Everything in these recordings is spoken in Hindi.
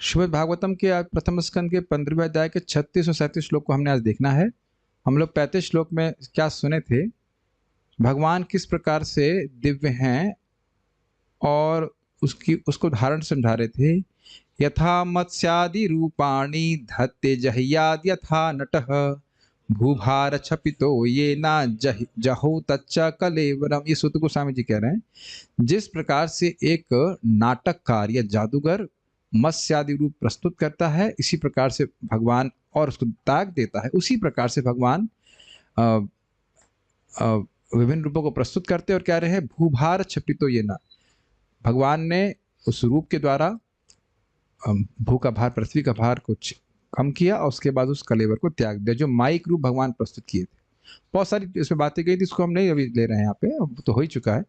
श्रीमद् भागवतम के आज प्रथम स्कंद के 15वें अध्याय के 36 और 37 श्लोक को हमने आज देखना है। हम लोग 35 श्लोक में क्या सुने थे, भगवान किस प्रकार से दिव्य हैं और उसको धारण समझा रहे थे। यथा मत्स्यादि रूपाणि धत्ते जह्याद यथा नटः भूभार छपितो ये ना जहो तच्च कलेवरम। ये सूत्र गोस्वामी जी कह रहे हैं, जिस प्रकार से एक नाटककार या जादूगर मत्स्यादि रूप प्रस्तुत करता है, इसी प्रकार से भगवान और उसको त्याग देता है, उसी प्रकार से भगवान विभिन्न रूपों को प्रस्तुत करते और कह रहे हैं भूभार छपितो ये ना। भगवान ने उस रूप के द्वारा भू का भार, पृथ्वी का भार को कम किया और उसके बाद उस कलेवर को त्याग दिया, जो माइक रूप भगवान प्रस्तुत किए थे। बहुत सारी इसमें बातें गई थी, इसको हम नहीं अभी ले रहे हैं यहाँ पे, अब तो हो ही चुका है।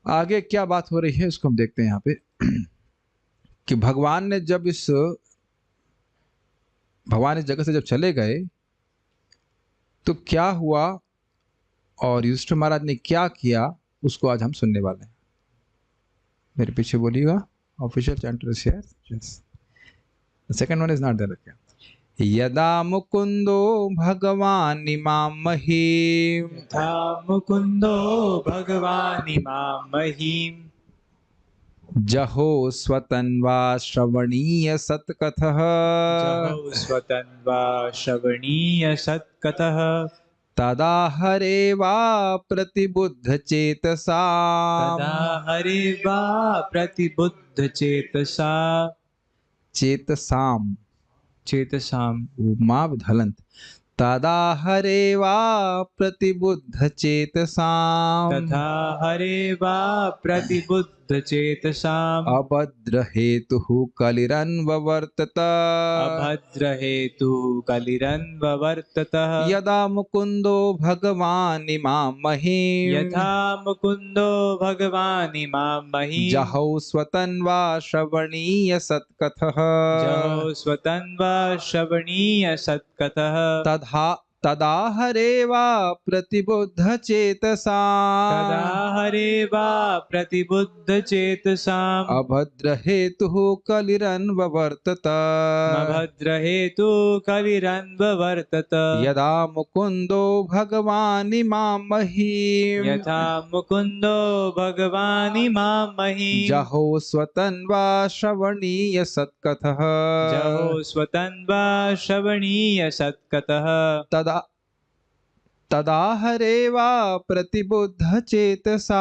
आगे क्या बात हो रही है उसको हम देखते हैं यहाँ पे कि भगवान इस जगह से जब चले गए तो क्या हुआ और युधिष्ठिर महाराज ने क्या किया, उसको आज हम सुनने वाले हैं। मेरे पीछे बोलिएगा, official chanter is here, yes, the second one is not there. यदा मुकुंदो भगवान इमां महीम, यथा मुकुंदो भगवान इमां महीम जहो स्वतन्वा श्रवणीय सत्कथः, जहो स्वतन्वा श्रवणीय सत्कथः तदा हरे वा प्रतिबुद्ध चेतसा, तदा हरे वा प्रतिबुद्ध चेतसा चेतसाम चेतसाम उमा विधलंत, तदा हरे वा प्रतिबुद्ध चेतसाम, तथा हरे वा प्रतिबुद्ध चेतसाम अभद्र हेतुः कलिरन्ववर्तत, अभद्र हेतु कलिरन्ववर्ततः यदा मुकुंदो भगवान इमां महीम, यथा मुकुंदो भगवान इमां महीम जहौ स्वतन्वा श्रवणीय सत्कथः, जहो स्वतन्वा श्रवणीय सत्कथः तदा हरे वा प्रतिबुद्ध चेतसा, तदा हरे वा प्रतिबुद्ध चेतसाम अभद्र हेतुः कलिरन्ववर्तत, अभद्र हेतु कलिरन्ववर्तत, यदा मुकुंदो भगवान इमां महीम, यथा मुकुंदो भगवान इमां महीम जहो स्वतन्वा श्रवणीय सत्कथः, जहो स्वतन्वा श्रवणीय सत्कथः तदा हरे वा प्रतिबुद्ध चेतसा,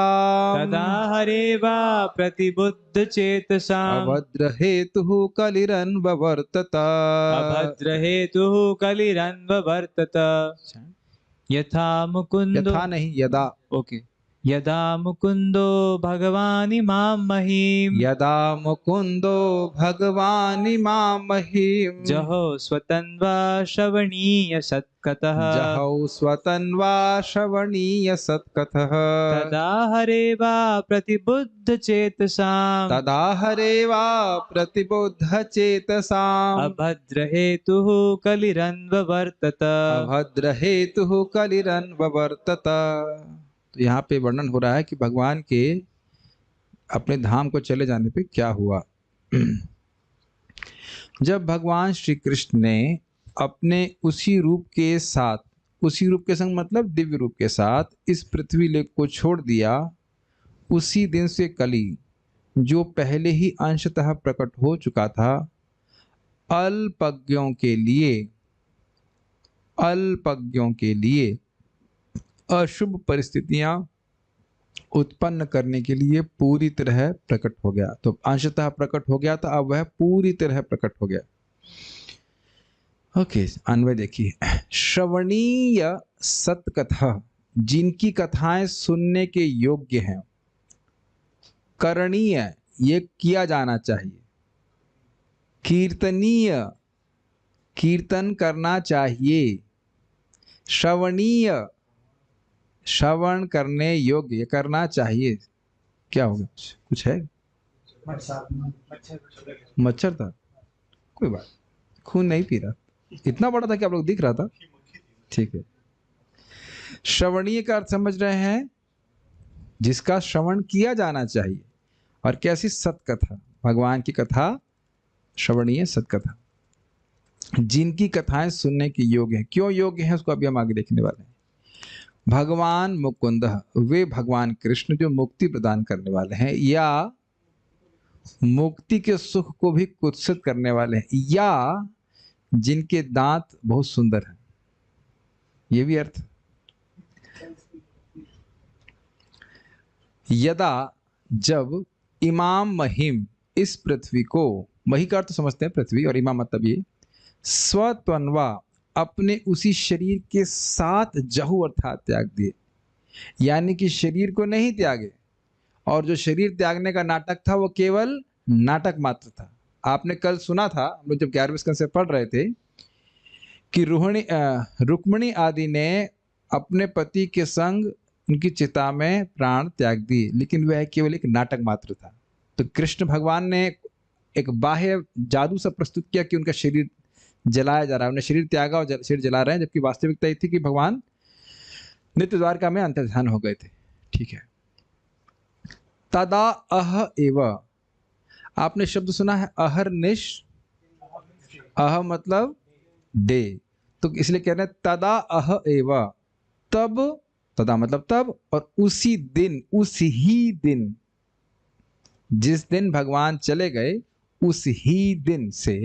तदा हरे वा प्रतिबुद्ध चेतसाम अभद्र हेतुः कलिरन्ववर्तत, अभद्र हेतुः कलिरन्ववर्तत, यथा मुकुंदो, यथा नहीं यदा, ओके, यदा मुकुंदो भगवान इमां महीम, यदा मुकुंदो भगवान इमां महीम, जहो स्वतन्वा श्रवणीय सत्कथः जहौ स्वतन्वा श्रवणीय सत्कथः, तदा हरे वा प्रतिबुद्ध चेतसाम तदा हरे वा प्रतिबुद्ध चेतसाम, अभद्र हेतुः कलिरन्ववर्तत, अभद्र हेतुः कलिरन्ववर्तत। तो यहाँ पे वर्णन हो रहा है कि भगवान के अपने धाम को चले जाने पे क्या हुआ। जब भगवान श्री कृष्ण ने अपने उसी रूप के साथ, उसी रूप के संग मतलब दिव्य रूप के साथ इस पृथ्वी लोक को छोड़ दिया, उसी दिन से कली जो पहले ही अंशतः प्रकट हो चुका था, अल्पज्ञों के लिए अशुभ परिस्थितियां उत्पन्न करने के लिए पूरी तरह प्रकट हो गया। तो अंशतः प्रकट हो गया था, अब वह पूरी तरह प्रकट हो गया। ओके, अन्वय देखिए। श्रवणीय सत्कथा, जिनकी कथाएं सुनने के योग्य हैं। करणीय, ये किया जाना चाहिए। कीर्तनीय, कीर्तन करना चाहिए। श्रवणीय, श्रवण करने योग्य, करना चाहिए। क्या होगा, कुछ है? मच्छर था, कोई बात, खून नहीं पी रहा, इतना बड़ा था कि आप लोग दिख रहा था, ठीक है। श्रवणीय का अर्थ समझ रहे हैं, जिसका श्रवण किया जाना चाहिए। और कैसी? सत्कथा, भगवान की कथा श्रवणीय सत्कथा, जिनकी कथाएं सुनने के योग्य है। क्यों योग्य है उसको अभी हम आगे देखने वाले हैं। भगवान मुकुंद, वे भगवान कृष्ण जो मुक्ति प्रदान करने वाले हैं, या मुक्ति के सुख को भी कुत्सित करने वाले हैं, या जिनके दांत बहुत सुंदर हैं। ये भी अर्थ। यदा, जब, इमाम महिम, इस पृथ्वी को, मही का अर्थ समझते हैं पृथ्वी, और इमाम मतलब ये, स्वतन्वा, अपने उसी शरीर के साथ जहु अर्थात त्याग दिए, यानी कि शरीर को नहीं त्यागे, और जो शरीर त्यागने का नाटक था वो केवल नाटक मात्र था। आपने कल सुना था, हम लोग जब 11वें स्कंद से पढ़ रहे थे, कि रुक्मिणी आदि ने अपने पति के संग उनकी चिता में प्राण त्याग दिए, लेकिन वह केवल एक नाटक मात्र था। तो कृष्ण भगवान ने एक बाह्य जादू सा प्रस्तुत किया कि उनका शरीर जलाया जा रहा है, उन्हें शरीर त्यागा और शरीर जला रहे हैं, जबकि वास्तविकता ये थी कि भगवान नित्य द्वारका में अंतर्धान हो गए थे। ठीक है। तदा अह एव, आपने शब्द सुना है अहर्निश, अह मतलब डे, तो इसलिए कह रहे हैं तदा अह एव, तब, तदा मतलब तब, और उसी दिन, उस ही दिन, जिस दिन भगवान चले गए उस ही दिन से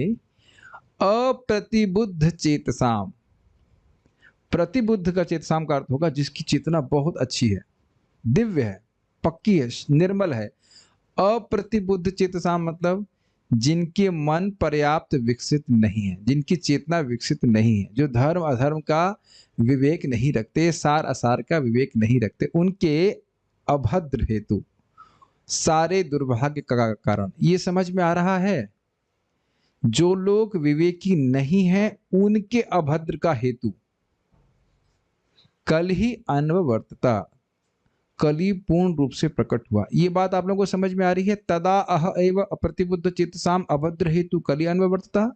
अप्रतिबुद्ध चेतसाम, प्रतिबुद्ध का चेतसाम का अर्थ होगा जिसकी चेतना बहुत अच्छी है, दिव्य है, पक्की है, निर्मल है। अप्रतिबुद्ध चेतसाम मतलब जिनके मन पर्याप्त विकसित नहीं है, जिनकी चेतना विकसित नहीं है, जो धर्म अधर्म का विवेक नहीं रखते, सार असार का विवेक नहीं रखते, उनके अभद्र हेतु, सारे दुर्भाग्य का कारण। ये समझ में आ रहा है? जो लोग विवेकी नहीं हैं उनके अभद्र का हेतु कल ही अनवर्तता, कली पूर्ण रूप से प्रकट हुआ। ये बात आप लोगों को समझ में आ रही है? तदा अह एव अप्रतिबुद्ध चेतसाम अभद्र हेतु कली अनवर्तता,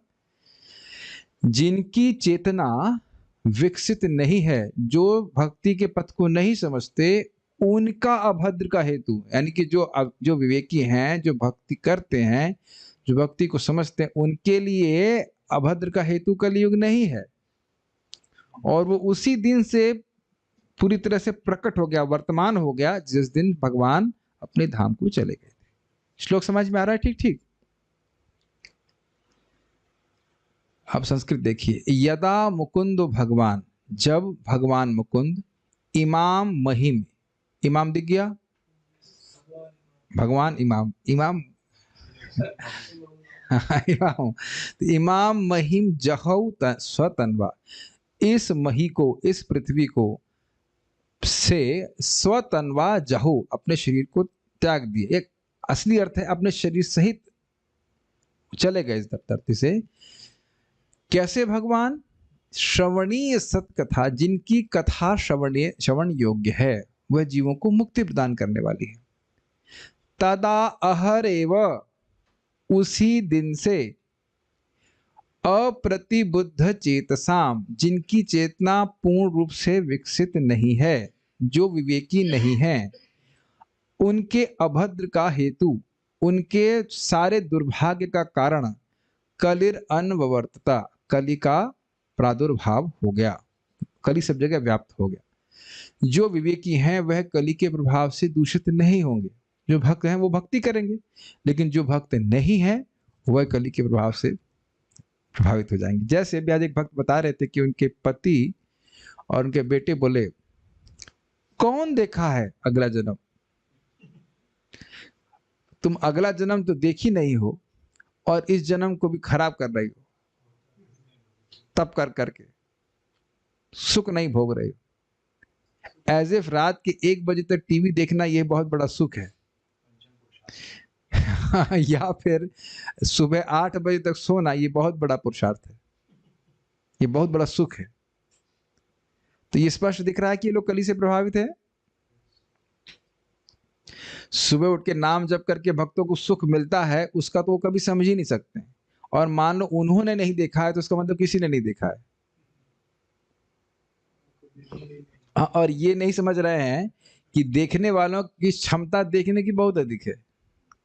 जिनकी चेतना विकसित नहीं है, जो भक्ति के पथ को नहीं समझते, उनका अभद्र का हेतु, यानी कि जो विवेकी हैं, जो भक्ति करते हैं, जो भक्ति को समझते हैं, उनके लिए अभद्र का हेतु कलयुग नहीं है। और वो उसी दिन से पूरी तरह से प्रकट हो गया, वर्तमान हो गया, जिस दिन भगवान अपने धाम को चले गए थे। श्लोक समझ में आ रहा है? ठीक ठीक। अब संस्कृत देखिए। यदा मुकुंद भगवान, जब भगवान मुकुंद, इमाम महिम, इमाम दिख गया, भगवान इमाम, इमाम इमाम, तो इमाम महिम जहौ स्वतन्वा, इस मही को, इस पृथ्वी को से स्वतन्वा जहु, अपने शरीर को त्याग दिए। एक असली अर्थ है अपने शरीर सहित चले गए इस धरती से। कैसे भगवान? श्रवणीय सत्कथा, जिनकी कथा श्रवण योग्य है, वह जीवों को मुक्ति प्रदान करने वाली है। तदा अहरेव, उसी दिन से, अप्रतिबुद्ध चेतसाम, जिनकी चेतना पूर्ण रूप से विकसित नहीं है, जो विवेकी नहीं है, उनके अभद्र का हेतु, उनके सारे दुर्भाग्य का कारण कलिर अनवर्तता, कली का प्रादुर्भाव हो गया, कली सब जगह व्याप्त हो गया। जो विवेकी हैं वह कली के प्रभाव से दूषित नहीं होंगे, जो भक्त हैं वो भक्ति करेंगे, लेकिन जो भक्त नहीं है वह कली के प्रभाव से प्रभावित हो जाएंगे। जैसे भी आज एक भक्त बता रहे थे कि उनके पति और उनके बेटे बोले, कौन देखा है अगला जन्म? तुम अगला जन्म तो देखी नहीं हो और इस जन्म को भी खराब कर रही हो, तप कर करके सुख नहीं भोग रहे हो। एज इफ रात के 1 बजे तक टीवी देखना यह बहुत बड़ा सुख है या फिर सुबह 8 बजे तक सोना ये बहुत बड़ा पुरुषार्थ है, ये बहुत बड़ा सुख है। तो ये स्पष्ट दिख रहा है कि ये लोग कली से प्रभावित है। सुबह उठ के नाम जप करके भक्तों को सुख मिलता है, उसका तो वो कभी समझ ही नहीं सकते, और मान लो उन्होंने नहीं देखा है तो उसका मतलब किसी ने नहीं देखा है। और ये नहीं समझ रहे हैं कि देखने वालों की क्षमता देखने की बहुत अधिक है,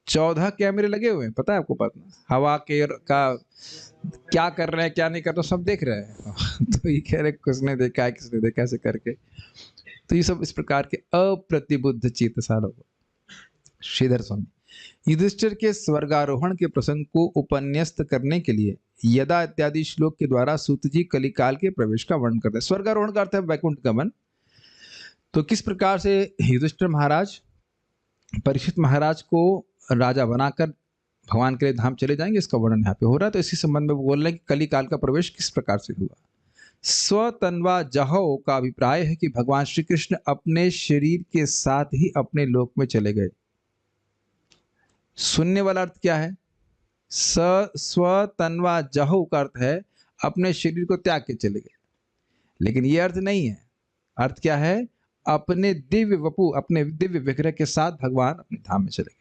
14 कैमरे लगे हुए हैं, पता है आपको? पता, हवा के का क्या कर रहे हैं क्या नहीं कर रहे, सब देख रहे हैं। तो ये कह रहे किसने देखा है किसने देखा, ऐसे करके। तो ये सब इस प्रकार के अप्रतिबुद्ध चेतसा लोग। श्रीधर स्वामी युधिष्ठिर के स्वर्गारोहण के प्रसंग को उपन्यस्त करने के लिए यदा इत्यादि श्लोक के द्वारा सूत जी कलिकाल के प्रवेश का वर्णन करते हैं। स्वर्गारोहण का अर्थ है वैकुंठ गमन। तो किस प्रकार से युधिष्ठिर महाराज परीक्षित महाराज को राजा बनाकर भगवान के लिए धाम चले जाएंगे, इसका वर्णन यहाँ पे हो रहा है। तो इसी संबंध में वो बोल रहे हैं कि कलिकाल का प्रवेश किस प्रकार से हुआ। स्वतन्वा जहो का अभिप्राय है कि भगवान श्री कृष्ण अपने शरीर के साथ ही अपने लोक में चले गए। सुनने वाला अर्थ क्या है? स्वतन्वा जहो का अर्थ है अपने शरीर को त्याग के चले गए, लेकिन यह अर्थ नहीं है। अर्थ क्या है? अपने दिव्य वपु, अपने दिव्य विग्रह के साथ भगवान अपने धाम में चले गए।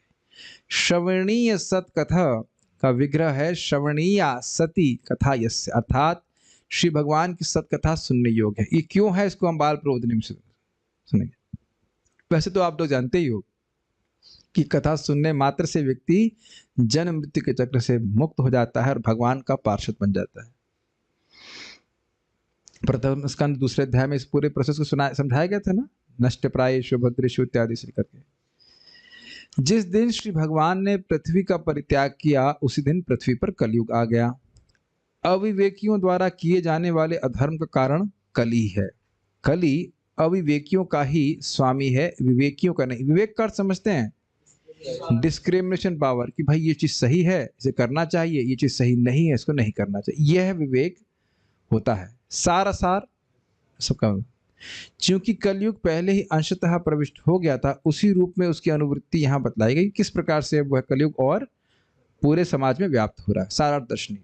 श्रवणीय सत कथा का विग्रह है श्रवणीया सती कथा यस्य, अर्थात श्री भगवान की सत कथा सुनने योग्य है। ये क्यों है, इसको हम बाल प्रबोधिनी में सुनेंगे। वैसे तो आप लोग जानते ही हो कि कथा सुनने मात्र से व्यक्ति जन्म मृत्यु के चक्र से मुक्त हो जाता है और भगवान का पार्षद बन जाता है। प्रथम स्कंद दूसरे अध्याय में इस पूरे प्रोसेस को समझाया गया था ना, नष्ट प्रायेषु भद्रेषु इत्यादि से करके। जिस दिन श्री भगवान ने पृथ्वी का परित्याग किया उसी दिन पृथ्वी पर कलयुग आ गया। अविवेकियों द्वारा किए जाने वाले अधर्म का कारण कली है। कली अविवेकियों का ही स्वामी है, विवेकियों का नहीं। विवेक का अर्थ समझते हैं? डिस्क्रिमिनेशन पावर, कि भाई ये चीज सही है इसे करना चाहिए, ये चीज सही नहीं है इसको नहीं करना चाहिए, यह विवेक होता है। सार असार सबका। क्योंकि कलयुग पहले ही अंशतः प्रविष्ट हो गया था, उसी रूप में उसकी अनुवृत्ति यहाँ बतलाई गई, किस प्रकार से वह कलयुग और पूरे समाज में व्याप्त हो रहा है। सारार्थ दर्शनी।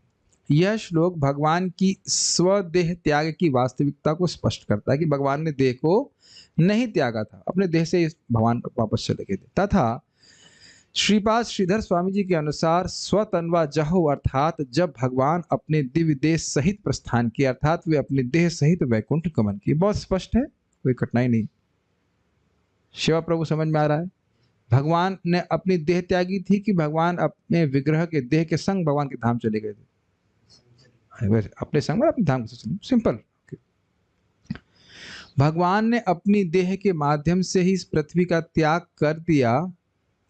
यह श्लोक भगवान की स्वदेह त्याग की वास्तविकता को स्पष्ट करता है कि भगवान ने देह को नहीं त्यागा था, अपने देह से भगवान वापस चले गए थे। तथा श्रीपाद श्रीधर स्वामी जी के अनुसार स्वतन्वा जहो अर्थात जब भगवान अपने दिव्य देह सहित प्रस्थान किए, अर्थात वे अपने देह सहित वैकुंठ गमन किए। बहुत स्पष्ट है, कोई कठिनाई नहीं। शिवा प्रभु समझ में आ रहा है? भगवान ने अपनी देह त्यागी थी कि भगवान अपने विग्रह के देह के संग भगवान के धाम चले गए थे? अपने संग अपने धाम से चले, सिंपल। भगवान ने अपनी देह के माध्यम से ही इस पृथ्वी का त्याग कर दिया।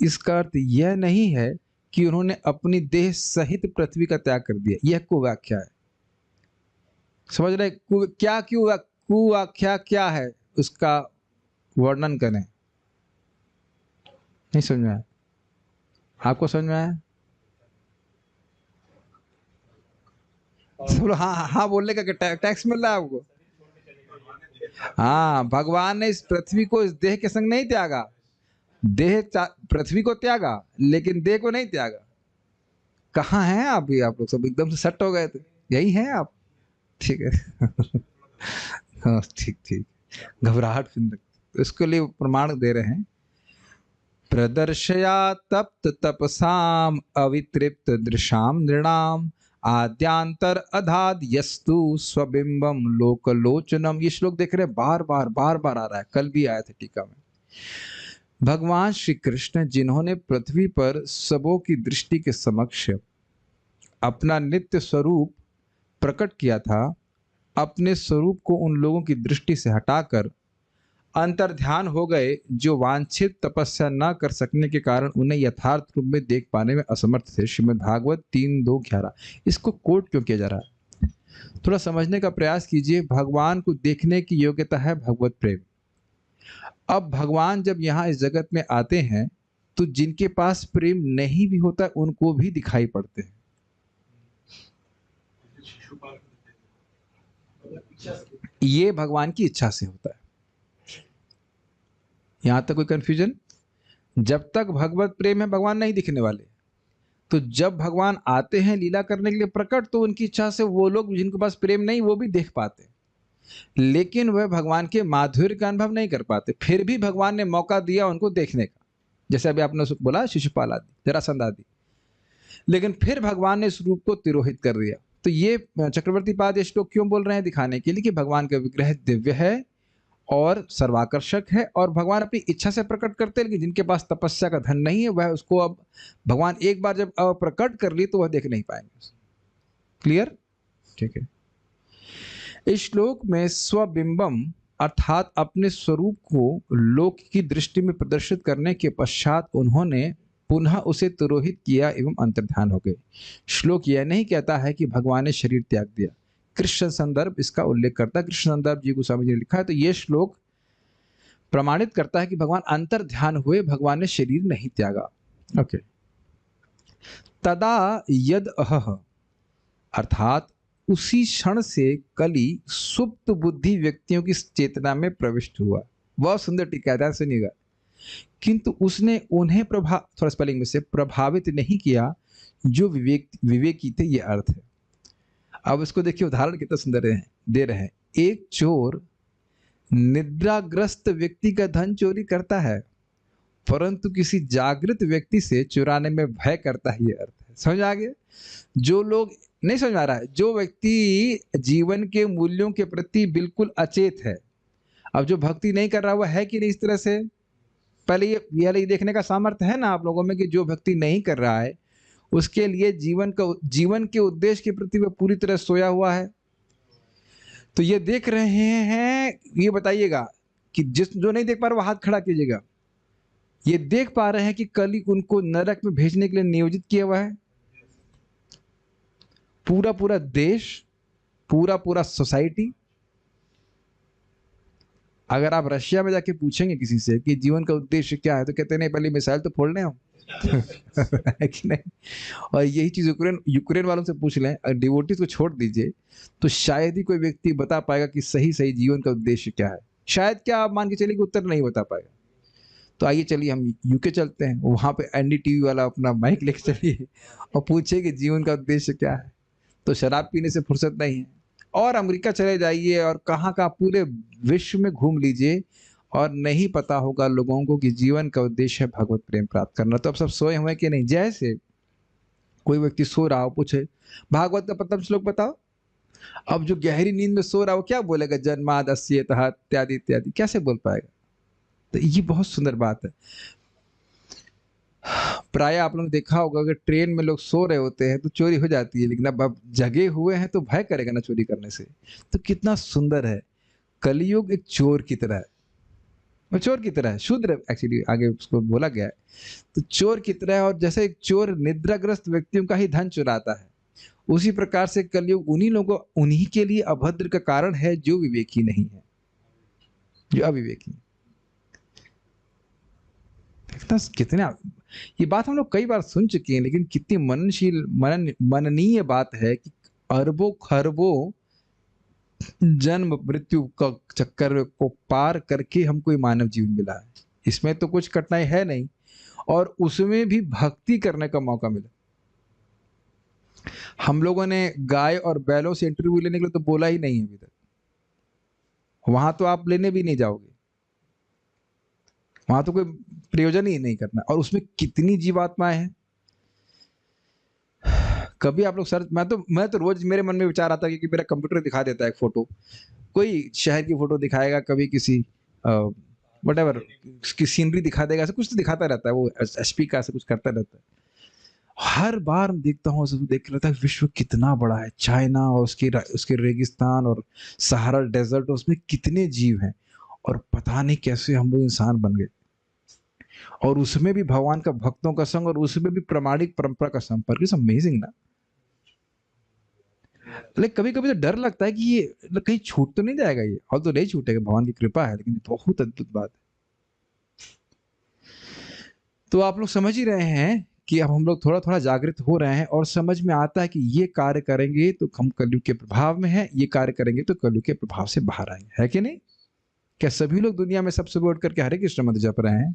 इसका अर्थ यह नहीं है कि उन्होंने अपनी देह सहित पृथ्वी का त्याग कर दिया। यह कुव्याख्या है। समझ रहे? क्या क्यों कुव्याख्या क्या है, उसका वर्णन करें। नहीं समझ में आया? आपको समझ में आया? हाँ हाँ बोलने का टैक्स मिल रहा है आपको? हाँ, भगवान ने इस पृथ्वी को इस देह के संग नहीं त्यागा। देह पृथ्वी को त्यागा लेकिन देह को नहीं त्यागा। कहाँ हैं आप भी? आप लोग सब एकदम से सट हो गए थे। यही हैं आप? ठीक है। हाँ ठीक ठीक, घबराहट इसके लिए प्रमाण दे रहे हैं। प्रदर्शया तप्त तपसाम अवितृप्त दृशाम नृणाम आद्यांतर अधाद यस्तु स्वबिंबम लोकलोचनम। ये श्लोक देख रहे हैं, बार बार आ रहा है, कल भी आया था टीका में। भगवान श्री कृष्ण जिन्होंने पृथ्वी पर सबों की दृष्टि के समक्ष अपना नित्य स्वरूप प्रकट किया था, अपने स्वरूप को उन लोगों की दृष्टि से हटाकर अंतर्ध्यान हो गए जो वांछित तपस्या न कर सकने के कारण उन्हें यथार्थ रूप में देख पाने में असमर्थ थे। श्रीमद् भागवत 3:2-11। इसको कोट क्यों किया जा रहा है? थोड़ा समझने का प्रयास कीजिए। भगवान को देखने की योग्यता है भगवत प्रेम। अब भगवान जब यहाँ इस जगत में आते हैं तो जिनके पास प्रेम नहीं भी होता उनको भी दिखाई पड़ते हैं। ये भगवान की इच्छा से होता है। यहां तक कोई कंफ्यूजन? जब तक भगवत प्रेम है भगवान नहीं दिखने वाले। तो जब भगवान आते हैं लीला करने के लिए प्रकट, तो उनकी इच्छा से वो लोग जिनके पास प्रेम नहीं वो भी देख पाते हैं, लेकिन वह भगवान के माधुर्य का अनुभव नहीं कर पाते। फिर भी भगवान ने मौका दिया उनको देखने का, जैसे अभी आपने बोला शिशुपाल आदि, जरासंध आदि, लेकिन फिर भगवान ने इस रूप को तिरोहित कर दिया। तो ये चक्रवर्ती पाद ये श्लोक क्यों बोल रहे हैं? दिखाने के लिए कि भगवान का विग्रह दिव्य है और सर्वाकर्षक है, और भगवान अपनी इच्छा से प्रकट करते हैं, लेकिन जिनके पास तपस्या का धन नहीं है वह उसको अब भगवान एक बार जब प्रकट कर ली तो वह देख नहीं पाएंगे। क्लियर? ठीक है। इस श्लोक में स्वबिंबम अर्थात अपने स्वरूप को लोक की दृष्टि में प्रदर्शित करने के पश्चात उन्होंने पुनः उसे तिरोहित किया एवं अंतर्ध्यान हो गए। श्लोक यह नहीं कहता है कि भगवान ने शरीर त्याग दिया। कृष्ण संदर्भ इसका उल्लेख करता है। कृष्ण संदर्भ जी गोस्वामी जी ने लिखा है। तो यह श्लोक प्रमाणित करता है कि भगवान अंतर्ध्यान हुए, भगवान ने शरीर नहीं त्यागा। ओके। तदा यद अहह अर्थात उसी क्षण से कली सुप्त बुद्धि व्यक्तियों की चेतना में प्रविष्ट हुआ। बहुत सुंदर टीका है, सुनिएगा। किंतु उसने उन्हें थोड़ा स्पेलिंग में से प्रभावित नहीं किया जो विवेकी थे, ये अर्थ है। अब इसको देखिए, उदाहरण कितना सुंदर दे रहे हैं। एक चोर निद्राग्रस्त व्यक्ति का धन चोरी करता है, परंतु किसी जागृत व्यक्ति से चुराने में भय करता है, ये अर्थ है। समझ आ गया? जो लोग नहीं समझ आ रहा है, जो व्यक्ति जीवन के मूल्यों के प्रति बिल्कुल अचेत है, अब जो भक्ति नहीं कर रहा हुआ है कि नहीं इस तरह से, पहले ये देखने का सामर्थ्य है ना आप लोगों में कि जो भक्ति नहीं कर रहा है उसके लिए जीवन के उद्देश्य के प्रति वह पूरी तरह सोया हुआ है। तो ये देख रहे हैं, ये बताइएगा कि जो नहीं देख पा रहा वो हाथ खड़ा कीजिएगा। ये देख पा रहे हैं कि कल उनको नरक में भेजने के लिए नियोजित किया हुआ है। पूरा देश, पूरा सोसाइटी। अगर आप रशिया में जाके पूछेंगे किसी से कि जीवन का उद्देश्य क्या है, तो कहते नहीं पहले मिसाइल तो फोड़ने हम है कि नहीं? और यही चीज यूक्रेन वालों से पूछ लें, डिवोटीज को छोड़ दीजिए, तो शायद ही कोई व्यक्ति बता पाएगा कि सही जीवन का उद्देश्य क्या है। शायद क्या आप मान के चलिए कि उत्तर नहीं बता पाएगा। तो आइए चलिए हम यूके चलते हैं, वहां पे एनडीटीवी वाला अपना माइक लेके चलिए और पूछे कि जीवन का उद्देश्य क्या है, तो शराब पीने से फुर्सत नहीं है। और अमेरिका चले जाइए और कहाँ पूरे विश्व में घूम लीजिए और नहीं पता होगा लोगों को कि जीवन का उद्देश्य है भगवत प्रेम प्राप्त करना। तो अब सब सोए हुए कि नहीं? जैसे कोई व्यक्ति सो रहा हो, पूछे भागवत का प्रथम श्लोक बताओ, अब जो गहरी नींद में सो रहा हो क्या बोलेगा? जन्मादस्यतः इत्यादि इत्यादि, कैसे बोल पाएगा? तो ये बहुत सुंदर बात है। प्राय आप लोगों ने देखा होगा कि ट्रेन में लोग सो रहे होते हैं तो चोरी हो जाती है, लेकिन अब जगे हुए हैं तो भय करेगा ना चोरी करने से। तो कितना सुंदर है। कलयुग एक चोर की तरह है, वो चोर की तरह है, शूद्र एक्चुअली आगे उसको बोला गया है। तो चोर की तरह है, और जैसे एक चोर निद्राग्रस्त व्यक्तियों का ही धन चुराता है, उसी प्रकार से कलयुग उन्हीं के लिए अभद्र का कारण है जो विवेकी नहीं है, जो अविवेकी। कितने ये बात हम लोग कई बार सुन चुके हैं, लेकिन कितनी मननीय बात है कि अरबों खरबों जन्म मृत्यु का चक्कर को पार करके हमको ये मानव जीवन मिला है। इसमें तो कुछ कठिनाई है नहीं, और उसमें भी भक्ति करने का मौका मिला। हम लोगों ने गाय और बैलों से इंटरव्यू लेने के लिए तो बोला ही नहीं है अभी तक, वहां तो आप लेने भी नहीं जाओगे, वहां तो कोई प्रयोजन ही नहीं करना। और उसमें कितनी जीवात्माएं हैं। कभी आप लोग सर्च, मैं तो रोज मेरे मन में विचार आता है कि मेरा कंप्यूटर दिखा देता है एक फोटो, कोई शहर की फोटो दिखाएगा, कभी किसी व्हाटएवर की सीनरी दिखा देगा, ऐसा कुछ तो दिखाता रहता है, वो एचपी का ऐसा कुछ करता रहता है। हर बार देखता हूँ, देख रहता है विश्व कितना बड़ा है। चाइना और उसके रेगिस्तान और सहारा डेजर्ट, उसमें कितने जीव हैं, और पता नहीं कैसे हम लोग इंसान बन गए। और उसमें भी भगवान का भक्तों का संग, और उसमें भी प्रामाणिक परंपरा का संपर्क। इट्स अमेजिंग ना। लेकिन कभी कभी तो डर लगता है कि ये कहीं छूट तो नहीं जाएगा ये, और तो नहीं छूटेगा, भगवान की कृपा है, लेकिन बहुत अद्भुत बात है। तो आप लोग समझ ही रहे हैं कि अब हम लोग थोड़ा थोड़ा जागृत हो रहे हैं, और समझ में आता है कि ये कार्य करेंगे तो हम कलयुग के प्रभाव में हैं, ये कार्य करेंगे तो कलयुग के प्रभाव से बाहर आएंगे, है कि नहीं? क्या सभी लोग दुनिया में सबसे बढ़ करके हरे कृष्ण मंत्र जप रहे हैं?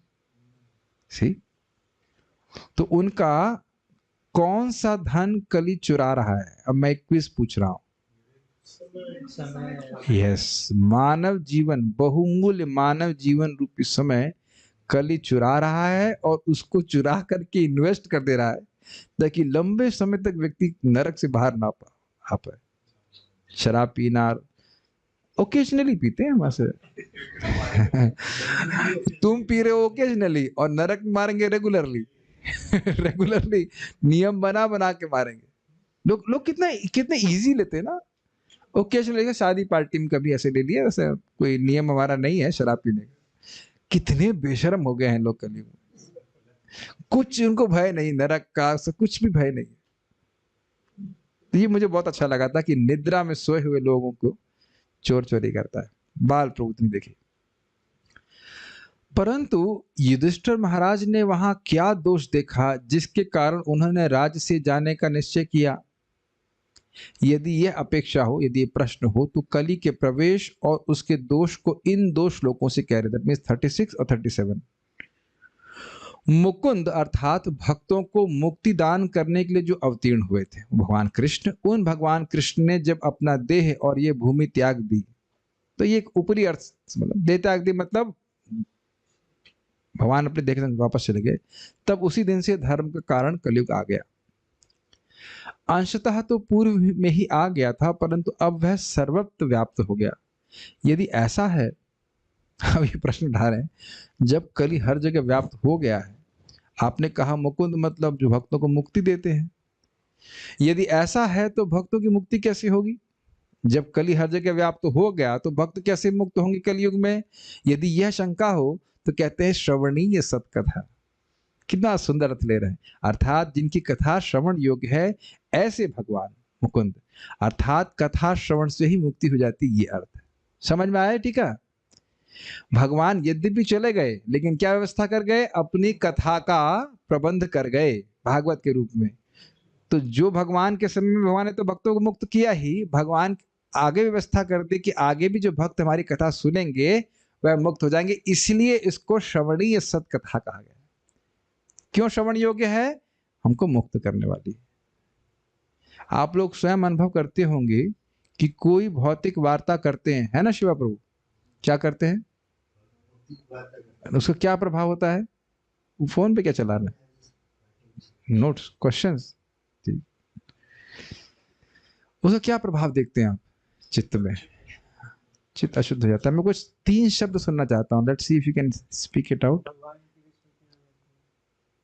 सी, तो उनका कौन सा धन कली चुरा रहा है? अब मैं एक क्विज पूछ रहा हूं। यस, मानव जीवन, बहुमूल्य मानव जीवन रूपी समय कली चुरा रहा है, और उसको चुरा करके इन्वेस्ट कर दे रहा है ताकि लंबे समय तक व्यक्ति नरक से बाहर ना आ पाए। शराब पीना, ओकेजनली पीते हैं वहां से। तुम पी रहे हो ओकेजनली और नरक में मारेंगे रेगुलरली। रेगुलरली नियम बना बना के मारेंगे। लोग लोग कितना कितने इजी लेते हैं ना। ओकेजनली शादी पार्टी में कभी ऐसे ले लिया, वैसे कोई नियम हमारा नहीं है शराब पीने का। कितने बेशर्म हो गए हैं लोग कलयुग में। कुछ उनको भय नहीं, नरक का से कुछ भी भय नहीं। तो ये मुझे बहुत अच्छा लगा था कि निद्रा में सोए हुए लोगों को चोर चोरी करता है। बाल प्रभु ने देखे। परंतु युधिष्ठिर महाराज ने वहां क्या दोष देखा जिसके कारण उन्होंने राज्य से जाने का निश्चय किया? यदि यह अपेक्षा हो, यदि यह प्रश्न हो, तो कली के प्रवेश और उसके दोष को इन दो श्लोकों से कह रहे, दैट मींस 36 और 37। मुकुंद अर्थात भक्तों को मुक्ति दान करने के लिए जो अवतीर्ण हुए थे भगवान कृष्ण, उन भगवान कृष्ण ने जब अपना देह और ये भूमि त्याग दी, तो ये एक ऊपरी अर्थ, मतलब देह त्याग दी मतलब भगवान अपने देह वापस चले गए, तब उसी दिन से धर्म का कारण कलयुग आ गया। अंशतः तो पूर्व में ही आ गया था, परंतु अब वह सर्वत्र व्याप्त हो गया। यदि ऐसा है, अब ये प्रश्न उठा रहे हैं, जब कली हर जगह व्याप्त हो गया है, आपने कहा मुकुंद मतलब जो भक्तों को मुक्ति देते हैं, यदि ऐसा है तो भक्तों की मुक्ति कैसे होगी? जब कली हर जगह व्याप्त हो गया तो भक्त कैसे मुक्त होंगे कलयुग में? यदि यह शंका हो तो कहते हैं श्रवणीय सत्कथा। कितना सुंदर अर्थ ले रहे हैं, अर्थात जिनकी कथा श्रवण योग्य है ऐसे भगवान मुकुंद, अर्थात कथा श्रवण से ही मुक्ति हो जाती, ये अर्थ है। समझ में आया? ठीक है। भगवान यद्यपि चले गए लेकिन क्या व्यवस्था कर गए? अपनी कथा का प्रबंध कर गए भागवत के रूप में। तो जो भगवान के समय में भगवान ने तो भक्तों को मुक्त किया ही, भगवान आगे व्यवस्था कर दी कि आगे भी जो भक्त हमारी कथा सुनेंगे वह मुक्त हो जाएंगे, इसलिए इसको श्रवणीय सत्कथा कहा गया। क्यों श्रवण योग्य है? हमको मुक्त करने वाली। आप लोग स्वयं अनुभव करते होंगे कि कोई भौतिक वार्ता करते हैं, है ना शिवा प्रभु? क्या करते हैं? उसका क्या प्रभाव होता है? फोन पे क्या चला रहे हैं? नोट्स, क्वेश्चंस, उसका क्या प्रभाव देखते हैं आप चित्त में? चित्त अशुद्ध हो जाता है। मैं कुछ 3 शब्द सुनना चाहता हूँ, let's see if you can speak it out.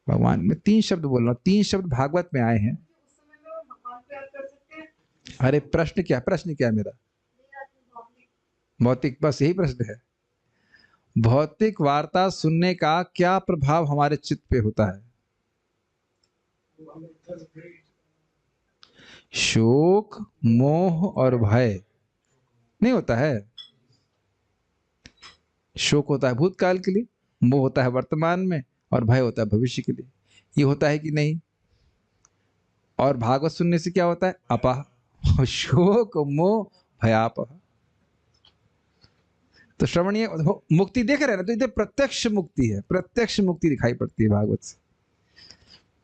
भगवान, मैं 3 शब्द बोल रहा हूँ, 3 शब्द भागवत में आए हैं। अरे प्रश्न क्या है मेरा? भौतिक, बस यही प्रश्न है। भौतिक वार्ता सुनने का क्या प्रभाव हमारे चित्त पे होता है? शोक, मोह और भय नहीं होता है? शोक होता है भूतकाल के लिए, मोह होता है वर्तमान में, और भय होता है भविष्य के लिए। ये होता है कि नहीं? और भागवत सुनने से क्या होता है? अपाह, शोक, मोह, भयापह। तो श्रवणीय मुक्ति देख रहे हैं ना, तो इधर प्रत्यक्ष मुक्ति है, प्रत्यक्ष मुक्ति दिखाई पड़ती है भागवत से।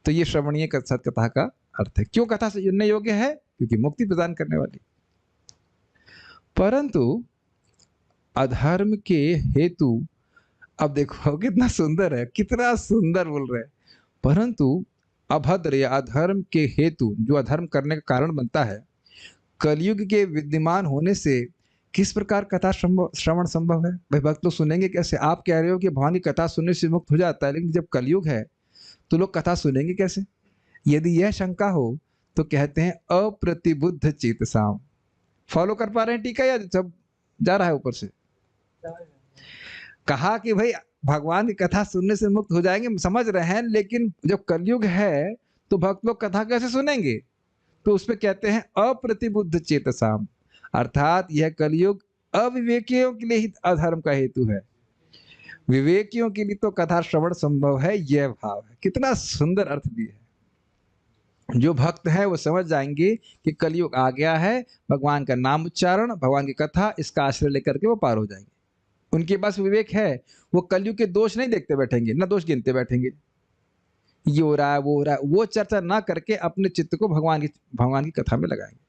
तो ये श्रवणीय सत्कथा का अर्थ है। क्यों कथा से जुड़ने योग्य है? क्योंकि मुक्ति प्रदान करने वाली। परंतु अधर्म के हेतु, अब देखो कितना सुंदर है, कितना सुंदर बोल रहे हैं। परंतु अभद्र या अधर्म के हेतु, जो अधर्म करने का कारण बनता है, कलयुग के विद्यमान होने से किस प्रकार कथा श्रवण संभव है? भाई भक्त लोग सुनेंगे कैसे? आप कह रहे हो कि भगवान की कथा सुनने से मुक्त हो जाता है, लेकिन जब कलयुग है तो लोग कथा सुनेंगे कैसे? यदि यह शंका हो तो कहते हैं अप्रतिबुद्ध चेतसाम। फॉलो कर पा रहे हैं टीका, या जब जा रहा है ऊपर से? कहा कि भाई भगवान की कथा सुनने से मुक्त हो जाएंगे, समझ रहे हैं, लेकिन जब कलयुग है तो भक्त लोग कथा कैसे सुनेंगे? तो उसमें कहते हैं अप्रतिबुद्ध चेतसाम, अर्थात यह कलयुग अविवेकियों के लिए ही अधर्म का हेतु है, विवेकियों के लिए तो कथा श्रवण संभव है, यह भाव है। कितना सुंदर अर्थ दिया है। जो भक्त है वो समझ जाएंगे कि कलयुग आ गया है, भगवान का नाम उच्चारण, भगवान की कथा, इसका आश्रय लेकर के वो पार हो जाएंगे। उनके पास विवेक है, वो कलयुग के दोष नहीं देखते बैठेंगे, ना दोष गिनते बैठेंगे, ये हो रहा है वो हो रहा है, वो चर्चा ना करके अपने चित्त को भगवान की कथा में लगाएंगे।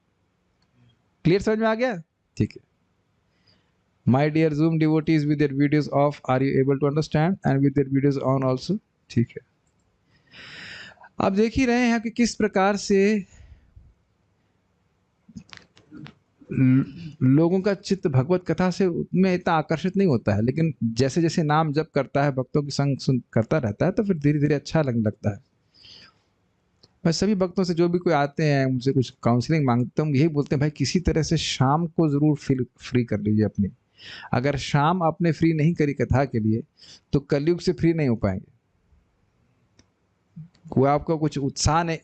क्लियर, समझ में आ गया? ठीक है। My dear Zoom devotees with their videos off, are you able to understand? And with their videos on also? ठीक है। आप देख ही रहे हैं कि किस प्रकार से लोगों का चित्त भगवत कथा से में इतना आकर्षित नहीं होता है, लेकिन जैसे जैसे नाम जप करता है, भक्तों के संग सुन करता रहता है, तो फिर धीरे धीरे अच्छा लगने लगता है। मैं सभी भक्तों से जो भी कोई आते हैं मुझसे कुछ काउंसलिंग मांगते हैं, यही बोलते हैं भाई किसी तरह से शाम को जरूर फ्री कर लीजिए अपनी। अगर शाम आपने फ्री नहीं करी कथा के लिए तो कलयुग से फ्री नहीं हो पाएंगे। कोई आपको कुछ उत्साह नहीं,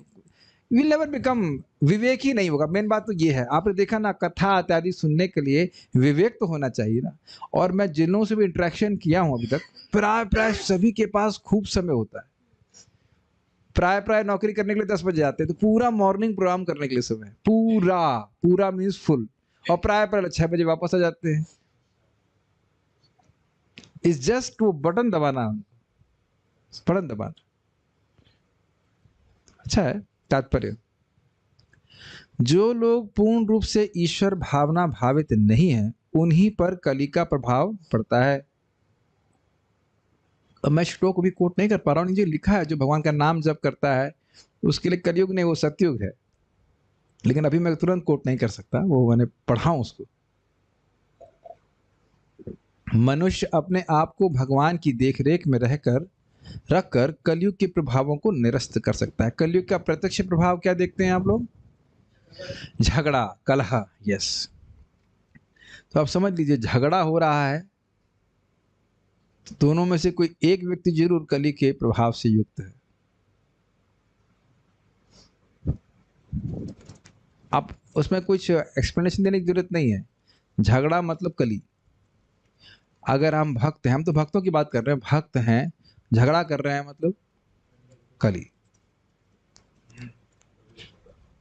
विल नेवर बिकम, विवेक ही नहीं होगा। मेन बात तो ये है, आपने देखा ना कथा इत्यादि सुनने के लिए विवेक तो होना चाहिए ना। और मैं जिन लोगों से भी इंटरेक्शन किया हूं अभी तक, प्राय प्राय सभी के पास खूब समय होता है। प्राय प्राय नौकरी करने के लिए 10 बजे आते हैं, तो पूरा मॉर्निंग प्रोग्राम करने के लिए समय, पूरा पूरा मीन्स फुल। और प्राय प्राय 6 बजे वापस आ जाते हैं। इज जस्ट वो बटन दबाना, बटन दबाना। अच्छा है तात्पर्य। जो लोग पूर्ण रूप से ईश्वर भावना भावित नहीं है, उन्हीं पर कली का प्रभाव पड़ता है। अब मैं श्लोक को भी कोट नहीं कर पा रहा हूं, नीचे लिखा है जो भगवान का नाम जप करता है उसके लिए कलयुग नहीं, वो सतयुग है। लेकिन अभी मैं तुरंत कोट नहीं कर सकता, वो मैंने पढ़ा हूं उसको। मनुष्य अपने आप को भगवान की देखरेख में रखकर कलयुग के प्रभावों को निरस्त कर सकता है। कलयुग का प्रत्यक्ष प्रभाव क्या देखते हैं आप लोग? झगड़ा, कलह। यस, तो आप समझ लीजिए झगड़ा हो रहा है, दोनों में से कोई एक व्यक्ति जरूर कली के प्रभाव से युक्त है। आप उसमें कुछ एक्सप्लेनेशन देने की जरूरत नहीं है। झगड़ा मतलब कली। अगर हम भक्त हैं, हम तो भक्तों की बात कर रहे हैं, भक्त हैं झगड़ा कर रहे हैं मतलब कली।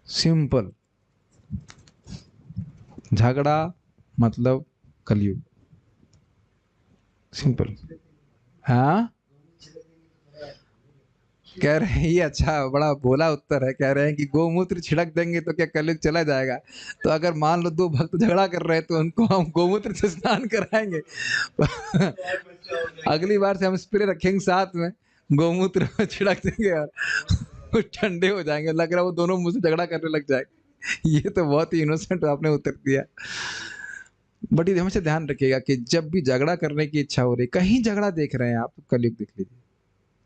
सिंपल, झगड़ा मतलब कलयुग, सिंपल। हाँ, कह रहे हैं ये अच्छा बड़ा भोला उत्तर है। कह रहे हैं कि गोमूत्र छिड़क देंगे तो क्या कलयुग चला जाएगा? तो अगर मान लो दो भक्त झगड़ा कर रहे हैं तो उनको हम गोमूत्र से स्नान कराएंगे। अगली बार से हम स्प्रे रखेंगे साथ में, गोमूत्र छिड़क देंगे और ठंडे हो जाएंगे। लग रहा है वो दोनों मुझसे झगड़ा करने लग जाएंगे। ये तो बहुत ही इनोसेंट आपने उत्तर दिया। बट ये हमेशा ध्यान रखिएगा कि जब भी झगड़ा करने की इच्छा हो रही, कहीं झगड़ा देख रहे हैं आप, तो कलयुग देख लीजिए।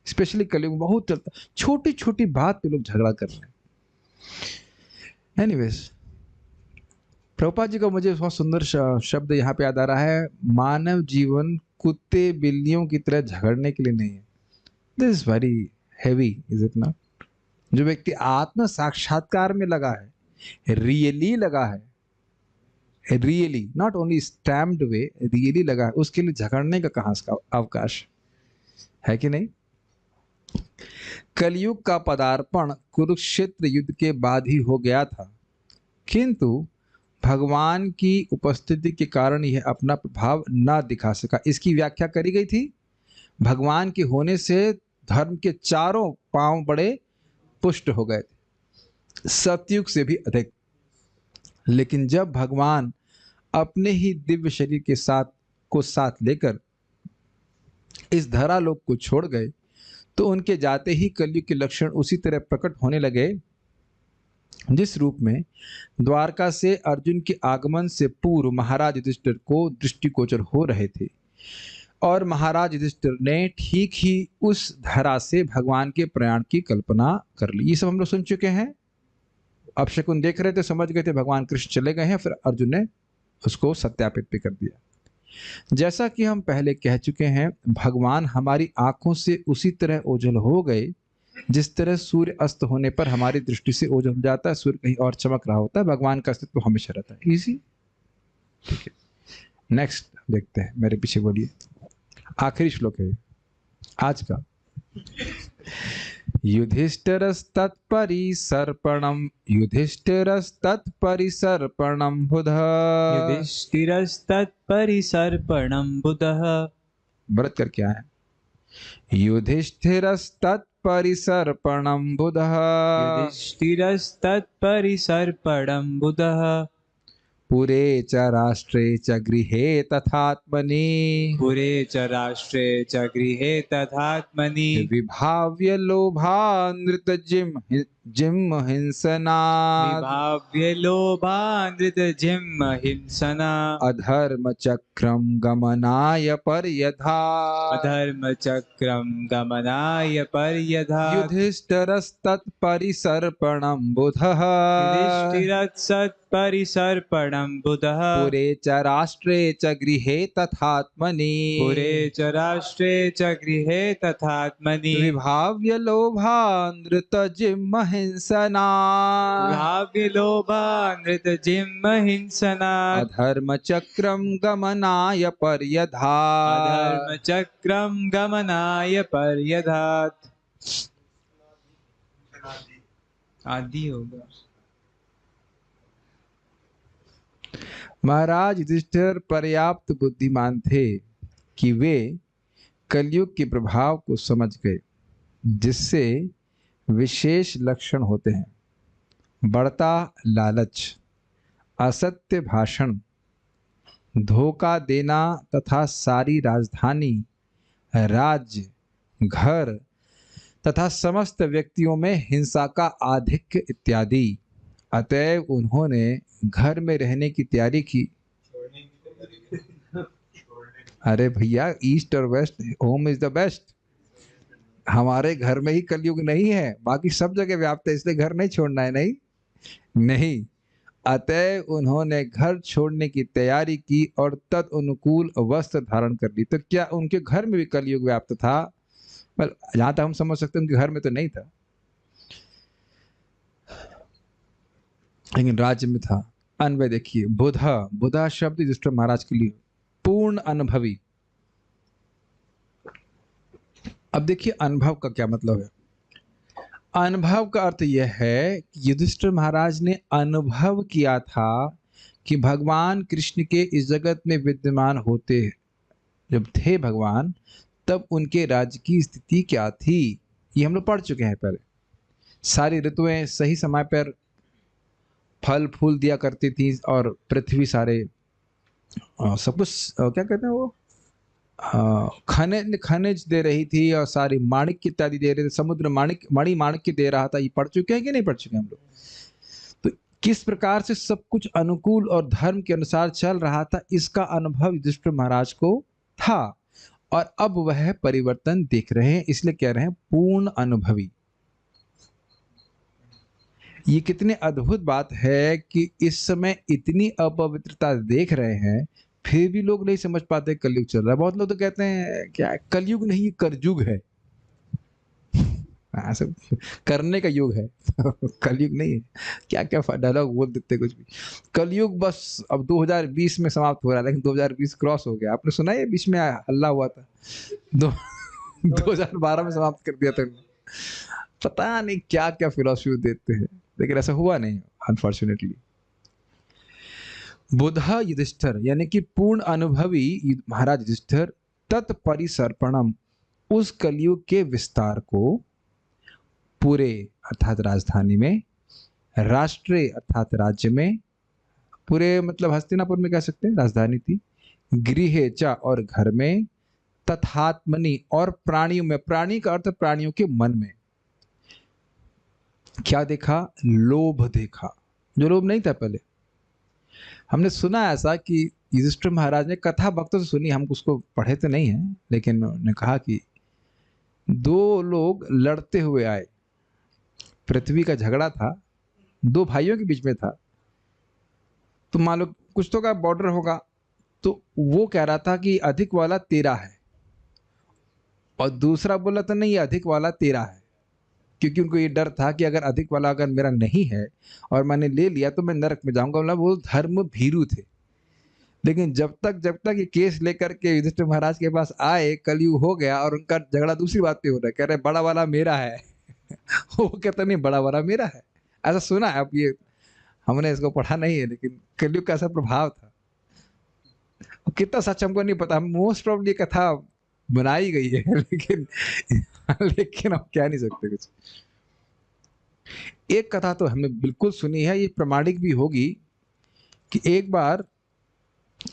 स्पेशली कलयुग में बहुत चलता, छोटी छोटी बात पे लोग झगड़ा कर रहे हैं। एनीवेज, प्रभुपाद जी का मुझे बहुत सुंदर शब्द यहाँ पे याद आ रहा है, मानव जीवन कुत्ते बिल्लियों की तरह झगड़ने के लिए नहीं है। This is very heavy, is it not? जो व्यक्ति आत्म साक्षात्कार में लगा है, रियली लगा है, really not only stamped way, really लगा है, उसके लिए झगड़ने का कहाँ का अवकाश है कि नहीं? कलयुग का पदार्पण कुरुक्षेत्र युद्ध के बाद ही हो गया था, किंतु भगवान की उपस्थिति के कारण यह अपना प्रभाव न दिखा सका। इसकी व्याख्या करी गई थी, भगवान के होने से धर्म के चारों पांव बड़े पुष्ट हो गए थे, सतयुग से भी अधिक। लेकिन जब भगवान अपने ही दिव्य शरीर के साथ लेकर इस धरालोक को छोड़ गए, तो उनके जाते ही कलयुग के लक्षण उसी तरह प्रकट होने लगे जिस रूप में द्वारका से अर्जुन के आगमन से पूर्व महाराज युधिष्ठिर को दृष्टिगोचर हो रहे थे। और महाराज युधिष्ठिर ने ठीक ही उस धरा से भगवान के प्रयाण की कल्पना कर ली। ये सब हम लोग सुन चुके हैं। अब शकुन देख रहे थे, समझ गए थे भगवान कृष्ण चले गए हैं, फिर अर्जुन ने उसको सत्यापित भी कर दिया। जैसा कि हम पहले कह चुके हैं, भगवान हमारी आंखों से उसी तरह ओझल हो गए जिस तरह सूर्य अस्त होने पर हमारी दृष्टि से ओझल हो जाता है, सूर्य कहीं और चमक रहा होता है, भगवान का अस्तित्व हमेशा रहता है। इजी, ठीक है। नेक्स्ट देखते हैं, मेरे पीछे बोलिए। आखिरी श्लोक है आज का। युधिष्ठिरस्तत्परिसर्पणं बुधः। युधिष्ठिरस्तत्परिसर्पणं बुधः। व्रत कर क्या है? युधिष्ठिरस्तत्परिसर्पणं बुधः। युधिष्ठिरस्तत्परिसर्पणं बुधः। पुरे च राष्ट्रे च गृहे तथात्मनि। पुरे च राष्ट्रे च गृहे तथात्मनि। विभाव्य लोभानृतजिम जिम हिंसनात् विभाव्य लोभानृत जिम हिंसना अधर्म चक्रम गमनाय पर्यधात् अधर्म चक्रम गमनाय पर्यधात् युधिष्ठिरस्तत्परिसर्पणं बुधः युधिष्ठिरत्सत्परिसर्पणं बुधः पुरे च राष्ट्रे च गृहे तथात्मनि पुरे च राष्ट्रे च गृहे तथात्मनि विभाव्य लोभानृतजिम हिंसनात् भाव्य लोभानृत जिम हिंसनात् अधर्म चक्रम गमनाय पर्यधात् अधर्म चक्रम गमनाय पर्यधात् आदि होगा। महाराज युधिष्ठिर पर्याप्त बुद्धिमान थे कि वे कलयुग के प्रभाव को समझ गए, जिससे विशेष लक्षण होते हैं बढ़ता लालच, असत्य भाषण, धोखा देना तथा सारी राजधानी, राज्य, घर तथा समस्त व्यक्तियों में हिंसा का आधिक्य इत्यादि। अतएव उन्होंने घर में रहने की तैयारी की। अरे भैया, ईस्ट और west, home is the best. हमारे घर में ही कलयुग नहीं है, बाकी सब जगह व्याप्त है, इसलिए घर नहीं छोड़ना है। नहीं नहीं, अतएव उन्होंने घर छोड़ने की तैयारी की और तद अनुकूल वस्त्र धारण कर ली। तो क्या उनके घर में भी कलयुग व्याप्त था? जहां तक हम समझ सकते हैं उनके घर में तो नहीं था, लेकिन राज्य में था। अन्वय देखिए, बुधा, बुधा शब्द युधिष्ठिर महाराज के लिए पूर्ण अनुभवी। अब देखिए अनुभव का क्या मतलब है। अनुभव का अर्थ यह है कि युधिष्ठिर महाराज ने अनुभव किया था कि भगवान कृष्ण के इस जगत में विद्यमान होते जब थे भगवान, तब उनके राज्य की स्थिति क्या थी। ये हम लोग पढ़ चुके हैं पहले। सारी ऋतुएं सही समय पर फल फूल दिया करती थी और पृथ्वी सारे सब कुछ क्या कहते हैं वो खनिज दे रही थी और सारी माणिक्य इत्यादि दे रहे थे। समुद्र माणिक्य दे रहा था। ये पढ़ चुके हैं कि नहीं पढ़ चुके हम लोग? तो किस प्रकार से सब कुछ अनुकूल और धर्म के अनुसार चल रहा था, इसका अनुभव युधिष्ठिर महाराज को था और अब वह परिवर्तन देख रहे हैं, इसलिए कह रहे हैं पूर्ण अनुभवी। ये कितने अद्भुत बात है कि इस समय इतनी अपवित्रता देख रहे हैं, फिर भी लोग नहीं समझ पाते कलयुग चल रहा है। बहुत लोग तो कहते हैं क्या कलयुग नहीं, करयुग है। ऐसे करने का युग है कलयुग नहीं है। क्या क्या डायलॉग बोल देते कुछ भी। कलयुग बस अब 2020 में समाप्त हो रहा है, लेकिन 2020 क्रॉस हो गया। आपने सुना है बीच में हल्ला हुआ था 2012 में समाप्त कर दिया था। पता नहीं क्या क्या फिलॉसफी देते हैं, लेकिन ऐसा हुआ नहीं अनफॉर्चुनेटली। बुधा युधिष्ठिर यानी कि पूर्ण अनुभवी महाराज युधिष्ठिर तत्परिसर्पणम, उस कलयुग के विस्तार को, पूरे अर्थात राजधानी में, राष्ट्रे अर्थात राज्य में, पूरे मतलब हस्तिनापुर में कह सकते हैं राजधानी थी, गृहे च और घर में, तथात्मनि और प्राणियों में। प्राणी का अर्थ प्राणियों के मन में। क्या देखा? लोभ देखा, जो लोभ नहीं था पहले। हमने सुना ऐसा कि युधिष्ठिर महाराज ने कथा भक्तों से सुनी, हम उसको पढ़े तो नहीं है, लेकिन उन्होंने कहा कि दो लोग लड़ते हुए आए। पृथ्वी का झगड़ा था, दो भाइयों के बीच में था। तो मान लो कुछ तो का बॉर्डर होगा, तो वो कह रहा था कि अधिक वाला तेरा है, और दूसरा बोला था नहीं, अधिक वाला तेरा है। क्योंकि उनको ये डर था कि अगर अधिक वाला अगर मेरा नहीं है और मैंने ले लिया तो मैं नरक में जाऊंगा। मतलब वो धर्म भीरू थे। लेकिन जब तक ये केस लेकर के युधिष्ठिर महाराज के पास आए, कलयुग हो गया और उनका झगड़ा दूसरी बात पे हो रहा है। कह रहे बड़ा वाला मेरा है वो कहता नहीं, बड़ा वाला मेरा है। ऐसा सुना है। अब ये हमने इसको पढ़ा नहीं है, लेकिन कलयुग का ऐसा प्रभाव था। कितना सच हमको नहीं पता, मोस्ट प्रॉब्ली कथा बनाई गई है लेकिन लेकिन हम कह नहीं सकते कुछ। एक कथा तो हमने बिल्कुल सुनी है, ये प्रमाणिक भी होगी, कि एक बार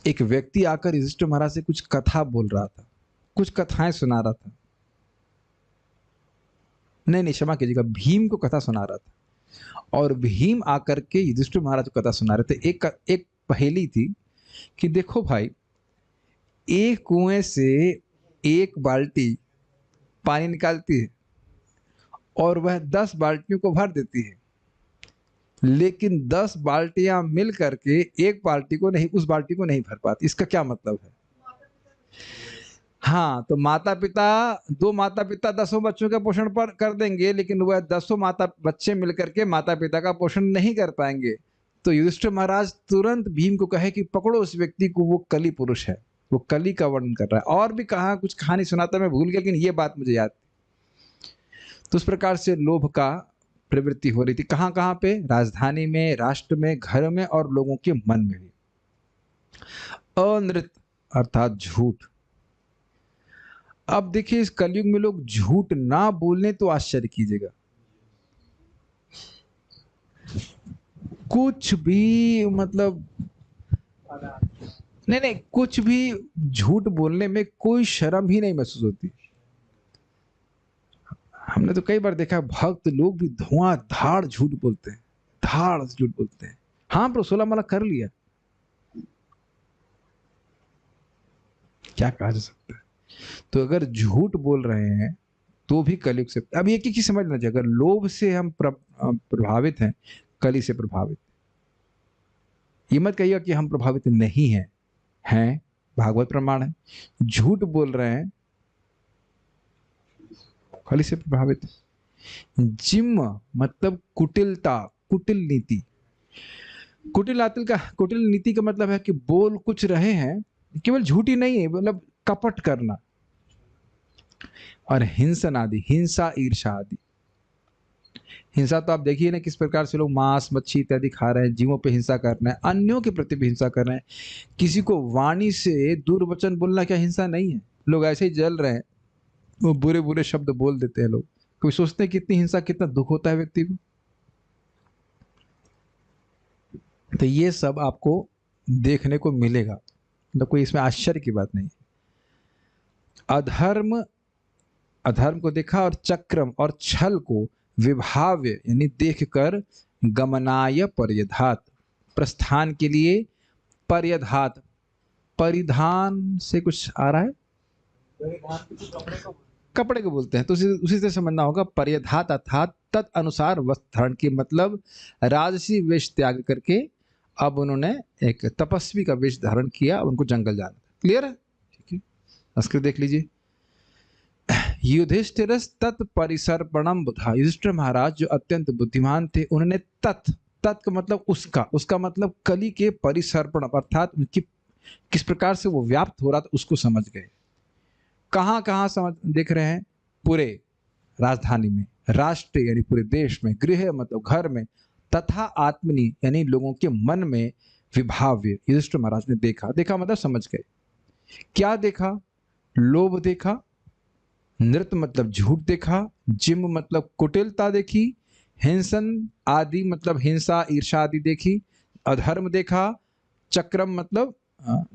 एक व्यक्ति आकर युधिष्ठिर महाराज से कुछ कथा बोल रहा था, कुछ कथाएं सुना रहा था। नहीं क्षमा कीजिएगा, भीम को कथा सुना रहा था। और भीम आकर के युधिष्ठिर महाराज को कथा सुना रहे थे। एक पहेली थी कि देखो भाई, एक कुएं से एक बाल्टी पानी निकालती है और वह 10 बाल्टियों को भर देती है, लेकिन 10 बाल्टियां मिल करके एक बाल्टी को नहीं, उस बाल्टी को नहीं भर पाती। इसका क्या मतलब है? हाँ, तो दो माता पिता 10 बच्चों का पोषण पर कर देंगे, लेकिन वह 10 बच्चे मिलकर के माता पिता का पोषण नहीं कर पाएंगे। तो युधिष्ठिर महाराज तुरंत भीम को कहे कि पकड़ो उस व्यक्ति को, वो कली पुरुष है, वो कली का वर्णन कर रहा है। और भी कहा, कुछ कहानी सुनाता, मैं भूल गया, लेकिन ये बात मुझे याद। तो उस प्रकार से लोभ का प्रवृत्ति हो रही थी। कहां कहां पे? राजधानी में, राष्ट्र में, घर में और लोगों के मन में भी। अनृत अर्थात झूठ। अब देखिए, इस कलयुग में लोग झूठ ना बोलने तो आश्चर्य कीजिएगा, कुछ भी मतलब नहीं, कुछ भी झूठ बोलने में कोई शर्म ही नहीं महसूस होती। हमने तो कई बार देखा, भक्त लोग भी धुआंधार झूठ बोलते हैं, धाड़ झूठ बोलते हैं। हाँ प्रभु 16 माला कर लिया, क्या कहा जा सकता है। तो अगर झूठ बोल रहे हैं तो भी कलयुग से, अब एक ही चीज समझना चाहिए, अगर लोभ से हम प्रभावित हैं, कली से प्रभावित। ये मत कहिएगा कि हम प्रभावित नहीं हैं, भागवत प्रमाण है। झूठ बोल रहे हैं, कली से प्रभावित। जिम मतलब कुटिलता, कुटिल नीति। कुटिल नीति का मतलब है कि बोल कुछ रहे हैं, केवल झूठी नहीं है, मतलब कपट करना। और हिंसन आदि, हिंसा ईर्षा आदि। हिंसा तो आप देखिए ना, किस प्रकार से लोग मांस मच्छी इत्यादि खा रहे हैं, जीवों पे हिंसा कर रहे हैं, अन्यों के प्रति भी हिंसा कर रहे हैं। किसी को वाणी से दुर्वचन बोलना क्या हिंसा नहीं है? लोग ऐसे ही जल रहे हैं, वो बुरे बुरे शब्द बोल देते हैं लोग। कोई सोचते हैं कितनी हिंसा, कितना दुख होता है व्यक्ति को। तो ये सब आपको देखने को मिलेगा, तो कोई इसमें आश्चर्य की बात नहीं। अधर्म को देखा, और चक्रम और छल को विभाव्य यानी देखकर, गमनाय पर्यधात, प्रस्थान के लिए, पर्यधात परिधान से कुछ आ रहा है, कपड़े को बोलते हैं, तो उसी से समझना होगा। पर्यधात अर्थात तत् अनुसार वस्त्र धारण की, मतलब राजसी वेश त्याग करके अब उन्होंने एक तपस्वी का वेश धारण किया, उनको जंगल जाना था। क्लियर है? ठीक है, संस्कृत देख लीजिए। युधिष्ठिरस तत्परिसर्पणम बुधा, युधिष्ठिर महाराज जो अत्यंत बुद्धिमान थे, उन्होंने तत् का मतलब उसका मतलब कली के परिसर्पण अर्थात उनकी किस प्रकार से वो व्याप्त हो रहा था उसको समझ गए। कहां कहां समझ देख रहे हैं? पूरे राजधानी में, राष्ट्र यानी पूरे देश में, गृह मतलब घर में, तथा आत्मनि यानी लोगों के मन में, विभाव्य युधिष्ठिर महाराज ने देखा मतलब समझ गए। क्या देखा? लोभ देखा, नृत्य मतलब झूठ देखा, जिम मतलब कुटिलता देखी, हिंसन आदि मतलब हिंसा ईर्षा आदि देखी, अधर्म देखा, चक्रम मतलब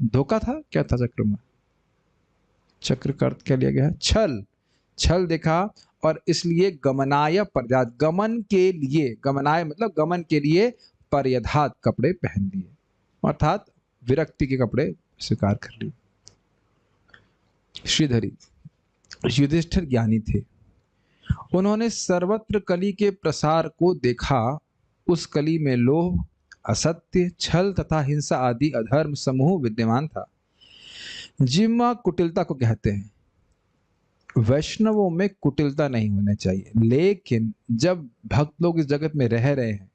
धोखा था, क्या था चक्र में? चक्र का अर्थ क्या लिया गया है? छल देखा। और इसलिए गमनाय पर्याद, गमन के लिए, गमनाय मतलब गमन के लिए, पर्यधात कपड़े पहन लिए, अर्थात विरक्ति के कपड़े स्वीकार कर लिए। श्रीधरी युधिष्ठिर ज्ञानी थे, उन्होंने सर्वत्र कली के प्रसार को देखा। उस कली में लोभ, असत्य, छल तथा हिंसा आदि अधर्म समूह विद्यमान था, जिम्मा कुटिलता को कहते हैं। वैष्णवों में कुटिलता नहीं होनी चाहिए, लेकिन जब भक्त लोग इस जगत में रह रहे हैं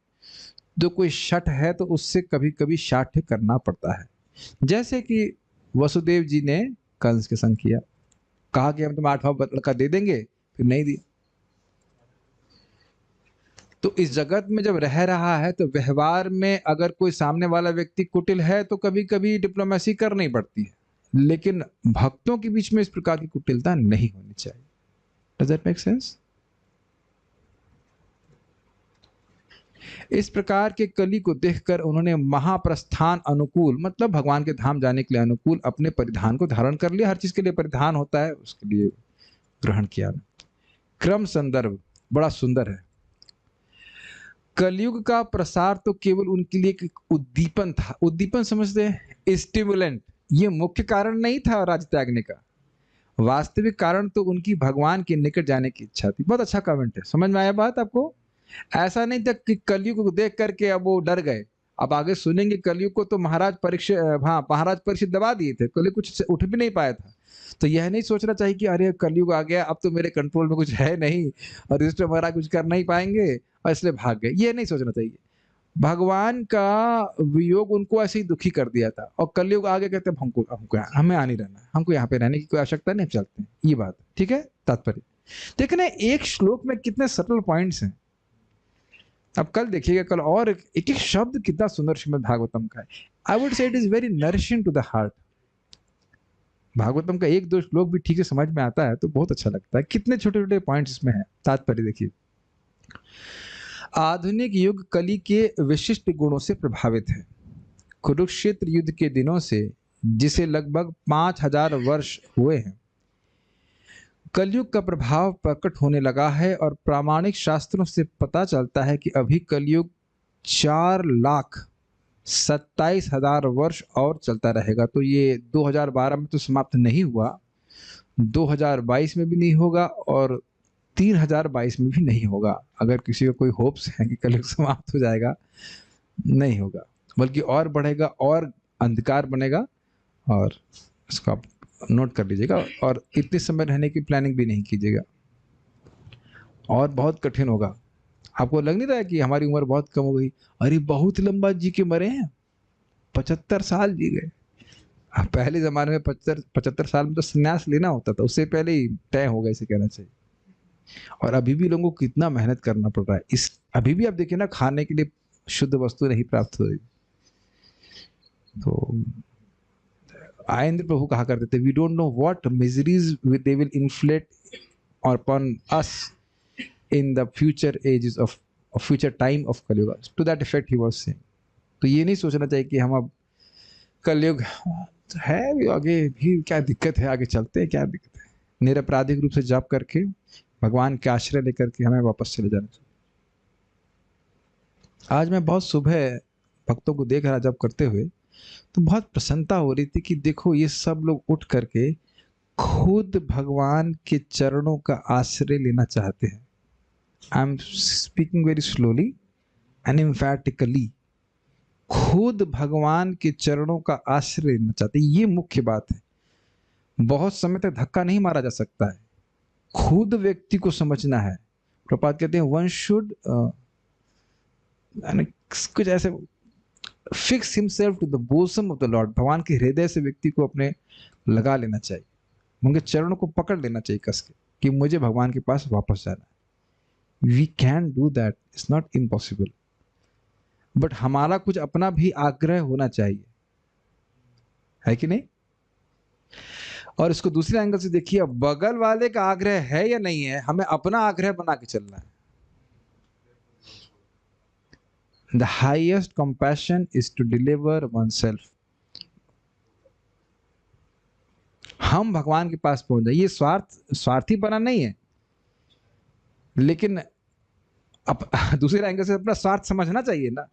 तो कोई शठ है तो उससे कभी कभी शाठ्य करना पड़ता है। जैसे कि वसुदेव जी ने कंस के संग किया, कहा कि हम तुम्हें 8वां लड़का दे देंगे, फिर नहीं दिया। तो इस जगत में जब रह रहा है तो व्यवहार में अगर कोई सामने वाला व्यक्ति कुटिल है तो कभी कभी डिप्लोमेसी करनी पड़ती है, लेकिन भक्तों के बीच में इस प्रकार की कुटिलता नहीं होनी चाहिए। Does that make sense? इस प्रकार के कली को देखकर उन्होंने महाप्रस्थान अनुकूल मतलब भगवान के धाम जाने के लिए अनुकूल अपने परिधान को धारण कर लिया। हर चीज के लिए परिधान होता है, उसके लिए ग्रहण किया। क्रम संदर्भ बड़ा सुंदर है। कलयुग का प्रसार तो केवल उनके लिए एक उद्दीपन था। उद्दीपन समझते हैं, स्टिमुलेंट। ये मुख्य कारण नहीं था राज्य त्यागने का। वास्तविक कारण तो उनकी भगवान के निकट जाने की इच्छा थी। बहुत अच्छा कमेंट है, समझ में आया बात आपको? ऐसा नहीं था कि कलयुग को देख करके अब वो डर गए। अब आगे सुनेंगे, कलयुग को तो महाराज परीक्षित, हाँ महाराज परीक्षित दबा दिए थे, कलयुग कुछ उठ भी नहीं पाया था। तो यह नहीं सोचना चाहिए कि अरे कलयुग आ गया, अब तो मेरे कंट्रोल में कुछ है नहीं और युधिष्ठिर महाराज कुछ कर नहीं पाएंगे और इसलिए भाग गए, ये नहीं सोचना चाहिए। भगवान का वियोग उनको ऐसे ही दुखी कर दिया था और कलयुग आगे कहते हैं हमको हमें आ नहीं रहना है, हमको यहाँ पे रहने की कोई आवश्यकता नहीं, चलते हैं। ये बात ठीक है, तात्पर्य देखना। एक श्लोक में कितने सटल पॉइंट्स हैं। अब कल देखिएगा, कल और एक एक शब्द कितना सुंदर श्रीमद् भागवतम का है। I would say it is very nourishing to the heart. Bhagavatam का एक दो श्लोक भी ठीक से समझ में आता है तो बहुत अच्छा लगता है। कितने छोटे छोटे पॉइंट्स इसमें है। तात्पर्य देखिए, आधुनिक युग कली के विशिष्ट गुणों से प्रभावित है। कुरुक्षेत्र युद्ध के दिनों से, जिसे लगभग 5000 वर्ष हुए हैं, कलयुग का प्रभाव प्रकट होने लगा है और प्रामाणिक शास्त्रों से पता चलता है कि अभी कलयुग 4,27,000 वर्ष और चलता रहेगा। तो ये 2012 में तो समाप्त नहीं हुआ, 2022 में भी नहीं होगा और 3022 में भी नहीं होगा। अगर किसी को कोई होप्स है कि कलयुग समाप्त हो जाएगा, नहीं होगा, बल्कि और बढ़ेगा और अंधकार बनेगा। और इसको आप नोट कर लीजिएगा और इतने समय रहने की प्लानिंग भी नहीं कीजिएगा, और बहुत कठिन होगा। आपको लग नहीं रहा है कि हमारी उम्र बहुत कम हो गई? अरे बहुत लंबा जी के मरे हैं, 75 साल जी गए। पहले जमाने में 75 साल में तो संन्यास लेना होता था, उससे पहले ही तय हो गया, इसे कहना चाहिए। और अभी भी लोगों को कितना मेहनत करना पड़ रहा है। इस अभी भी आप देखिए ना, खाने के लिए शुद्ध वस्तु नहीं प्राप्त हो रही। तो आयेंद्र प्रभु कहा करते थे, we don't know what miseries they will inflict upon us in the future ages of future time of Kaliyuga. To that effect he was saying. तो ये नहीं सोचना चाहिए कि हम अब कलयुग है भी, आगे भी क्या दिक्कत है, आगे चलते हैं, क्या दिक्कत है। निरपराधिक रूप से जाप करके भगवान के आश्रय लेकर के हमें वापस चले जाना चाहिए। आज मैं बहुत सुबह भक्तों को देख रहा जब करते हुए, तो बहुत प्रसन्नता हो रही थी कि देखो ये सब लोग उठ करके खुद भगवान के चरणों का आश्रय लेना चाहते हैं। I am speaking very slowly and emphatically. खुद भगवान के चरणों का आश्रय लेना चाहते हैं, ये मुख्य बात है। बहुत समय तक धक्का नहीं मारा जा सकता है, खुद व्यक्ति को समझना है। प्रपात कहते हैं वन शुड कुछ ऐसे fix himself to the bosom of the lord. भगवान के हृदय से व्यक्ति को अपने लगा लेना चाहिए, उनके चरणों को पकड़ लेना चाहिए कस के कि मुझे भगवान के पास वापस जाना है। We can do that, it's not impossible. But हमारा कुछ अपना भी आग्रह होना चाहिए, है कि नहीं? और इसको दूसरे एंगल से देखिए, बगल वाले का आग्रह है या नहीं है, हमें अपना आग्रह बना के चलना है। The highest compassion is to deliver oneself. हम भगवान के पास पहुंच जाए, ये स्वार्थी बना नहीं है, लेकिन दूसरे एंगल से अपना स्वार्थ समझना चाहिए ना।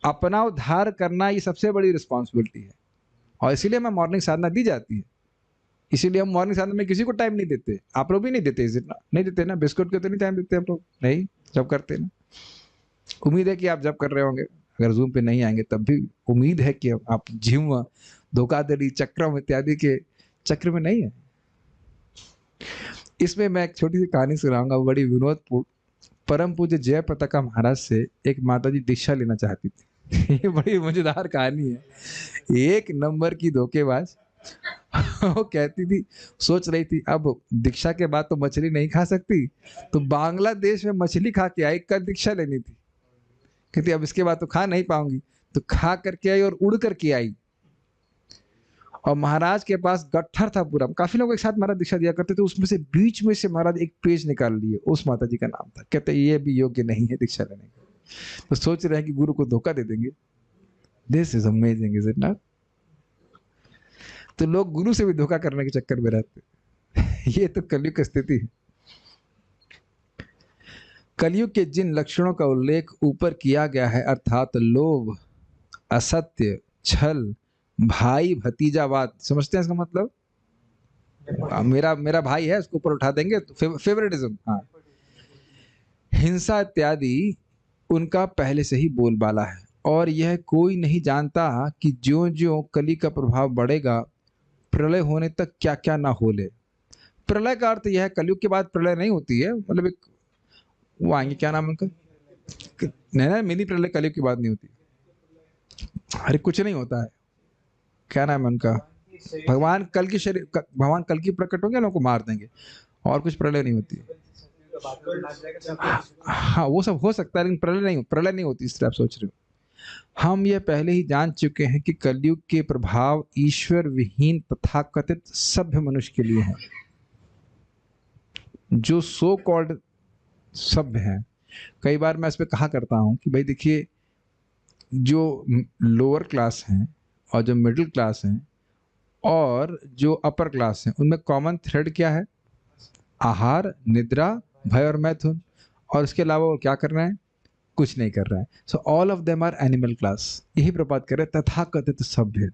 अपना उद्धार करना ये सबसे बड़ी रिस्पॉन्सिबिलिटी है, और इसीलिए हमें मॉर्निंग साधना दी जाती है। इसीलिए हम मॉर्निंग साधना में किसी को टाइम नहीं देते। आप लोग भी नहीं देते, नहीं देते ना? बिस्कुट के तो नहीं टाइम देते हम लोग, नहीं जब करते ना। उम्मीद है कि आप जब कर रहे होंगे, अगर जूम पे नहीं आएंगे तब भी उम्मीद है कि आप जिम, धोखाधड़ी, चक्रम इत्यादि के चक्र में नहीं है। इसमें मैं एक छोटी सी कहानी सुनाऊंगा, बड़ी विनोदपूर्ण। परम पूज्य जय पताका महाराज से एक माता जी दीक्षा लेना चाहती थी। ये बड़ी मजेदार कहानी है। एक नंबर की धोखेबाज। वो कहती थी, सोच रही थी अब दीक्षा के बाद तो मछली नहीं खा सकती, तो बांग्लादेश में मछली खा के आई, कल दीक्षा लेनी थी। कहती अब इसके बाद तो खा नहीं पाऊंगी, तो खा करके आई और उड़ करके आई। और महाराज के पास गट्ठर था पूरा, काफी लोग एक साथ महाराज दीक्षा दिया करते थे, उसमें से बीच में से महाराज एक पेज निकाल लिए, उस माता जी का नाम था। कहते ये भी योग्य नहीं है दीक्षा लेने का। तो सोच रहे हैं कि गुरु को धोखा दे देंगे। This is amazing, is it not? तो लोग गुरु से भी धोखा करने के चक्कर में रहते। ये तो कलयुग की स्थिति है। कलयुग के जिन लक्षणों का उल्लेख ऊपर किया गया है, अर्थात लोभ, असत्य, छल, भाई भतीजावाद, समझते हैं इसका मतलब? मेरा मेरा भाई है, उसको ऊपर उठा देंगे तो फेवरेटिज्म, हाँ, हिंसा इत्यादि उनका पहले से ही बोलबाला है। और यह कोई नहीं जानता कि ज्यों ज्यों कली का प्रभाव बढ़ेगा, प्रलय होने तक क्या क्या ना हो ले। प्रलय का अर्थ यह है, कलयुग के बाद प्रलय नहीं होती है, मतलब एक वो आएंगे, क्या नाम है उनका, नहीं ना, मिनी प्रलय कलयुग की बात नहीं होती। अरे कुछ नहीं होता है, क्या नाम है उनका, भगवान कल की शरीर भगवान कल की प्रकट होंगे, लोगों को मार देंगे, और कुछ प्रलय नहीं होती। हाँ वो सब हो सकता है, लेकिन प्रलय नहीं होती, इस तरह आप सोच रहे हो। हम यह पहले ही जान चुके हैं कि कलयुग के प्रभाव ईश्वर विहीन तथाकथित सभ्य मनुष्य के लिए है। जो सो कॉल्ड सभ्य हैं, कई बार मैं इस पे कहा करता हूं कि भाई देखिए, जो लोअर क्लास हैं और जो मिडिल क्लास हैं और जो अपर क्लास हैं, उनमें कॉमन थ्रेड क्या है? आहार, निद्रा, भय और मैथुन। और इसके अलावा वो क्या कर रहे हैं? कुछ नहीं कर रहे हैं। So all of them are animal class. यही प्रपात कर रहे हैं, तथाकथित सभ्य।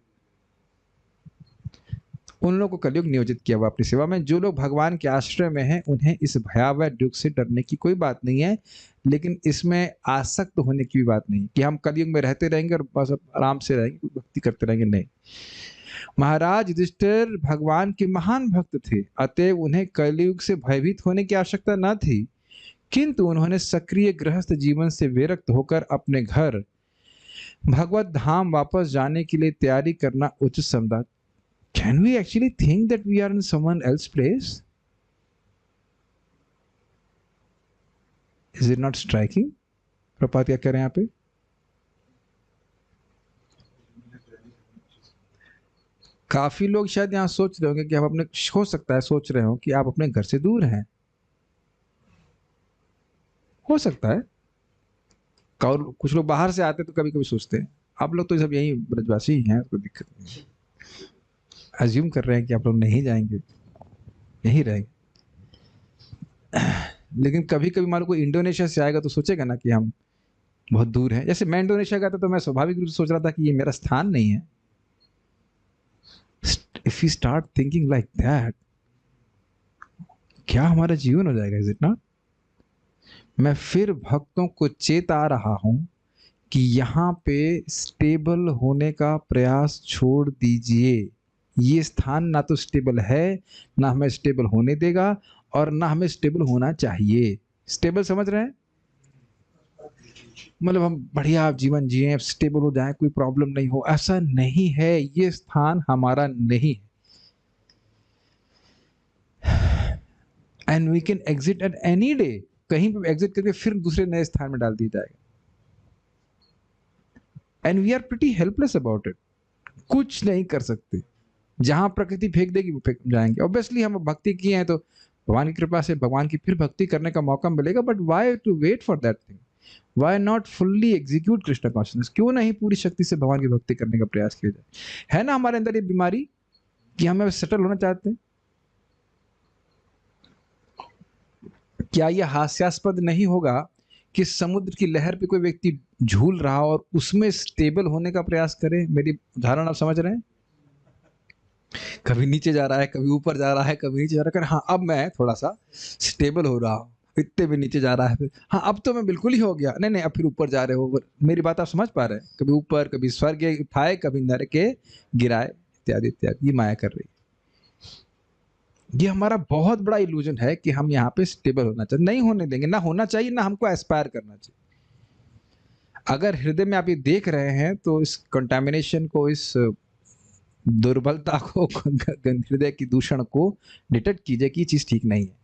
उन लोगों को कलयुग नियोजित किया हुआ अपनी सेवा में। जो लोग भगवान के आश्रय में हैं, उन्हें इस भयावह युग से डरने की कोई बात नहीं है, लेकिन इसमें आसक्त होने की भी बात नहीं कि हम कलयुग में रहते रहेंगे और बस आराम से रहेंगे, भक्ति करते रहेंगे, नहीं। महाराज युधिष्ठिर भगवान के महान भक्त थे, अतएव उन्हें कलयुग से भयभीत होने की आवश्यकता न थी, किंतु उन्होंने सक्रिय गृहस्थ जीवन से विरक्त होकर अपने घर भगवत धाम वापस जाने के लिए तैयारी करना उचित समझा। Can we actually think that we are in someone else's place? Is it not striking? प्रपात क्या कह रहे हैं यहाँ पे? काफी लोग शायद यहाँ सोच रहे होंगे कि आप अपने, हो सकता है सोच रहे हो कि आप अपने घर से दूर हैं, हो सकता है। और कुछ लोग बाहर से आते तो कभी कभी सोचते हैं। आप लोग तो सब यही ब्रजवासी ही हैं, कोई दिक्कत नहीं। अज्यूम कर रहे हैं कि आप लोग नहीं जाएंगे, यही रहेंगे। लेकिन कभी कभी मान लो कोई इंडोनेशिया से आएगा तो सोचेगा ना कि हम बहुत दूर हैं। जैसे मैं इंडोनेशिया गया था तो मैं स्वाभाविक रूप से सोच रहा था कि ये मेरा स्थान नहीं है। If you start thinking like that, क्या हमारा जीवन हो जाएगा? Is it not? मैं फिर भक्तों को चेता रहा हूं कि यहाँ पे स्टेबल होने का प्रयास छोड़ दीजिए। ये स्थान ना तो स्टेबल है, ना हमें स्टेबल होने देगा, और ना हमें स्टेबल होना चाहिए। स्टेबल समझ रहे हैं? मतलब हम बढ़िया जीवन जिए, स्टेबल हो जाए, कोई प्रॉब्लम नहीं हो, ऐसा नहीं है। ये स्थान हमारा नहीं है। And we can exit at any day. कहीं पे एग्जिट करके फिर दूसरे नए स्थान में डाल दिया जाएगा। And we are pretty helpless about it. कुछ नहीं कर सकते। जहां प्रकृति फेंक देगी वो फेंक जाएंगे। ऑब्वियसली हम भक्ति किए हैं तो भगवान की कृपा से भगवान की फिर भक्ति करने का मौका मिलेगा, but why to wait for that thing? Why not fully execute Krishna consciousness? क्यों नहीं पूरी शक्ति से भगवान की भक्ति करने का प्रयास किया जाए? है ना हमारे अंदर ये बीमारी कि हमें सेटल होना चाहते हैं। क्या यह हास्यास्पद नहीं होगा कि समुद्र की लहर पे कोई व्यक्ति झूल रहा और उसमें स्टेबल होने का प्रयास करे? मेरी उदाहरण आप समझ रहे हैं? कभी नीचे जा रहा है, कभी ऊपर जा रहा है, कभी नीचे जा रहा है। हाँ अब मैं थोड़ा सा स्टेबल हो रहा हूँ, इतने भी नीचे जा रहा है, फिर हाँ अब तो मैं बिल्कुल ही हो गया, नहीं नहीं अब फिर ऊपर जा रहे हो। मेरी बात आप समझ पा रहे हैं? कभी ऊपर, कभी स्वर्ग उठाए, कभी नरके गिराए, इत्यादि इत्यादि। ये माया कर रही है। ये हमारा बहुत बड़ा इल्यूजन है कि हम यहाँ पे स्टेबल होना चाहिए। नहीं होने देंगे, ना होना चाहिए, ना हमको एस्पायर करना चाहिए। अगर हृदय में आप ये देख रहे हैं तो इस कंटामिनेशन को, इस दुर्बलता को, हृदय की दूषण को डिटेक्ट कीजिए कि ये चीज ठीक नहीं है।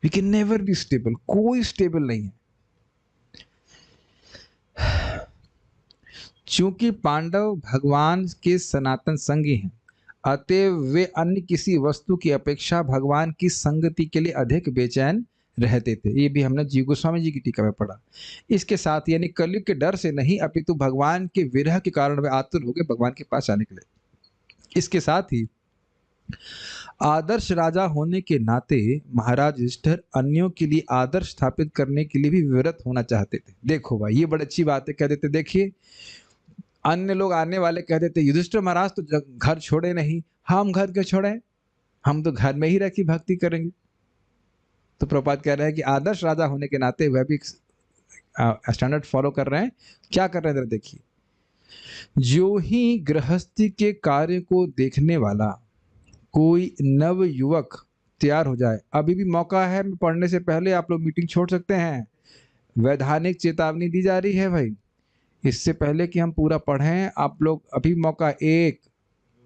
We can never be stable. कोई स्टेबल नहीं है। चूंकि पांडव भगवान के सनातन संगी हैं, अतएव वे अन्य किसी वस्तु की अपेक्षा भगवान की संगति के लिए अधिक बेचैन रहते थे। ये भी हमने जीव गोस्वामी जी की टीका में पढ़ा। इसके साथ यानी कलयुग के डर से नहीं, अपितु भगवान के विरह के कारण वे आतुर हो गए भगवान के पास आने के लिए। इसके साथ ही आदर्श राजा होने के नाते महाराज युधिष्ठिर अन्यों के लिए आदर्श स्थापित करने के लिए भी विवरत होना चाहते थे। देखो भाई, ये बड़ी अच्छी बात है। कह देते, देखिए अन्य लोग आने वाले कह देते युधिष्ठिर महाराज तो घर छोड़े नहीं। हम घर क्यों छोड़े, हम तो घर में ही रह के भक्ति करेंगे। तो प्रभुपाद कह रहे हैं कि आदर्श राजा होने के नाते वह भी स्टैंडर्ड फॉलो कर रहे हैं। क्या कर रहे हैं, देखिए, जो ही गृहस्थी के कार्य को देखने वाला कोई नव युवक तैयार हो जाए, अभी भी मौका है, मैं पढ़ने से पहले आप लोग मीटिंग छोड़ सकते हैं। वैधानिक चेतावनी दी जा रही है भाई, इससे पहले कि हम पूरा पढ़ें आप लोग अभी मौका 1,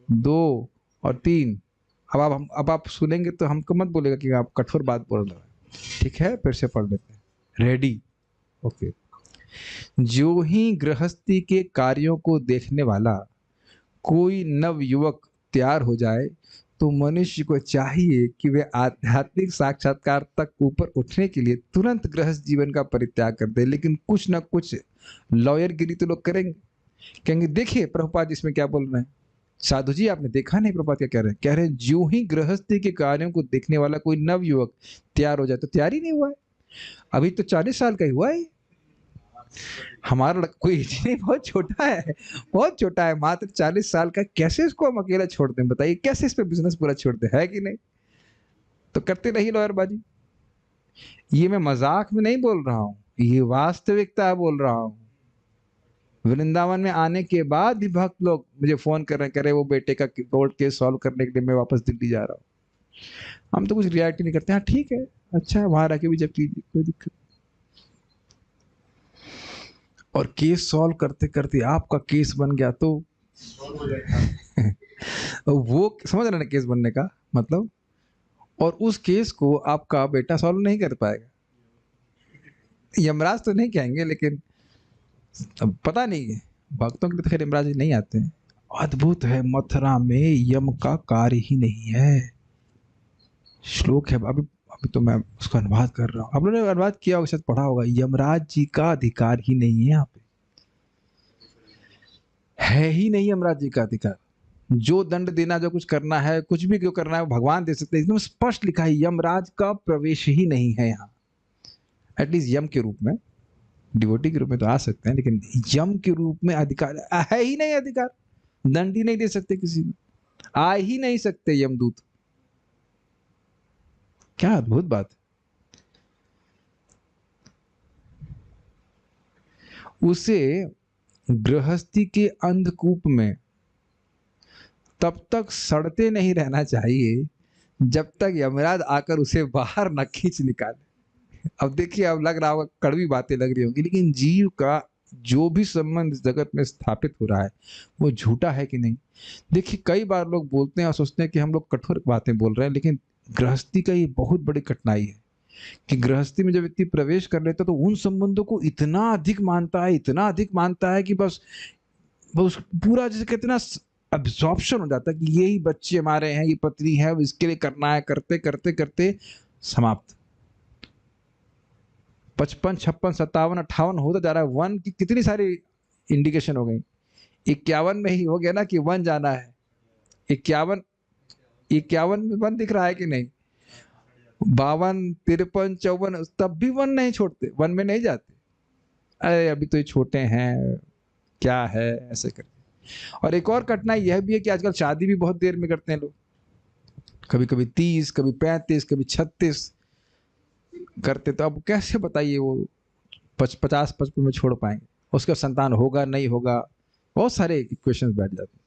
2 और 3। अब आप सुनेंगे तो हमको मत बोलेगा कि आप कठोर बात बोल रहे हैं, ठीक है? फिर से पढ़ लेते हैं, रेडी, ओके। जो ही गृहस्थी के कार्यों को देखने वाला कोई नव युवक तैयार हो जाए तो मनुष्य को चाहिए कि वे आध्यात्मिक साक्षात्कार तक ऊपर उठने के लिए तुरंत गृहस्थ जीवन का परित्याग कर दे। लेकिन कुछ ना कुछ लॉयरगिरी तो लोग करेंगे, कहेंगे देखिए प्रभुपाद इसमें क्या बोल रहे हैं। साधु जी आपने देखा नहीं प्रभुपाद क्या कह रहे हैं? कह रहे हैं जो ही गृहस्थी के कार्यों को देखने वाला कोई नव युवक तैयार हो जाए, तो तैयार ही नहीं हुआ है, अभी तो 40 साल का ही हुआ है। हमारा कोई नहीं, बहुत छोटा है, बहुत छोटा है, मात्र 40 साल का। कैसे इसको हम अकेला छोड़ दें, बताइए? कैसे इस पे बिजनेस पूरा छोड़ दें, है कि नहीं? तो करते रहिए लॉयरबाजी। ये मैं मजाक में नहीं बोल रहा हूं, ये वास्तविकता बोल रहा हूं। वृंदावन में आने के बाद भी भक्त लोग मुझे फोन कर रहे हैं, कह रहे वो बेटे का कोर्ट केस सॉल्व करने के लिए मैं वापस दिल्ली जा रहा हूँ। हम तो कुछ रिएक्ट नहीं करते, हाँ ठीक है, अच्छा है, वहां रह के भी जब कीजिए, कोई दिक्कत। और केस सॉल्व करते करते आपका केस बन गया तो वो समझ रहे ना केस बनने का मतलब, और उस केस को आपका बेटा सॉल्व नहीं कर पाएगा। यमराज तो नहीं कहेंगे, लेकिन अब पता नहीं, भक्तों के लिए तो खैर यमराज नहीं आते हैं। अद्भुत है, मथुरा में यम का कार्य ही नहीं है। श्लोक है, अभी अभी तो मैं उसका अनुवाद कर रहा हूँ, आप लोगों ने अनुवाद किया होगा, शायद पढ़ा होगा। यमराज जी का अधिकार ही नहीं है, यहाँ पे है ही नहीं यमराज जी का अधिकार। जो दंड देना, जो कुछ करना है, कुछ भी क्यों करना है, वो भगवान दे सकते हैं। एकदम स्पष्ट लिखा है, यमराज का प्रवेश ही नहीं है यहाँ। एटलीस्ट यम के रूप में, डिवोटी के रूप में तो आ सकते हैं, लेकिन यम के रूप में अधिकार है ही नहीं। अधिकार दंड ही नहीं दे सकते किसी को, आ ही नहीं सकते यमदूत। क्या अद्भुत बात है। उसे गृहस्थी के अंधकूप में तब तक सड़ते नहीं रहना चाहिए जब तक यमराज आकर उसे बाहर न खींच निकाले। अब देखिए, अब लग रहा होगा कड़वी बातें लग रही होंगी, लेकिन जीव का जो भी संबंध जगत में स्थापित हो रहा है वो झूठा है कि नहीं। देखिए, कई बार लोग बोलते हैं और सोचते हैं कि हम लोग कठोर बातें बोल रहे हैं, लेकिन गृहस्थी का ये बहुत बड़ी कठिनाई है कि गृहस्थी में जब व्यक्ति प्रवेश कर लेता है तो उन संबंधों को इतना अधिक मानता है, इतना अधिक मानता है कि बस पूरा जैसे कितना अब्जॉर्प्शन हो जाता है कि यही बच्चे हमारे हैं, ये पत्नी है, इसके लिए करना है, करते करते करते समाप्त। 55, 56, 57, 58 होता जा रहा है। 1 की कितनी सारी इंडिकेशन हो गई। 51 में ही हो गया ना कि 1 जाना है। 51 में 1 दिख रहा है कि नहीं? 52, 53, 54, तब भी 1 नहीं छोड़ते, 1 में नहीं जाते। अरे अभी तो ये छोटे हैं, क्या है, ऐसे करते। और एक और कठिनाई यह भी है कि आजकल शादी भी बहुत देर में करते हैं लोग, कभी कभी 30, कभी 35, कभी 36 करते। तो अब कैसे बताइए वो 50-55 में छोड़ पाएंगे? उसका संतान होगा नहीं होगा, बहुत सारे क्वेश्चंस बैठ जाते हैं।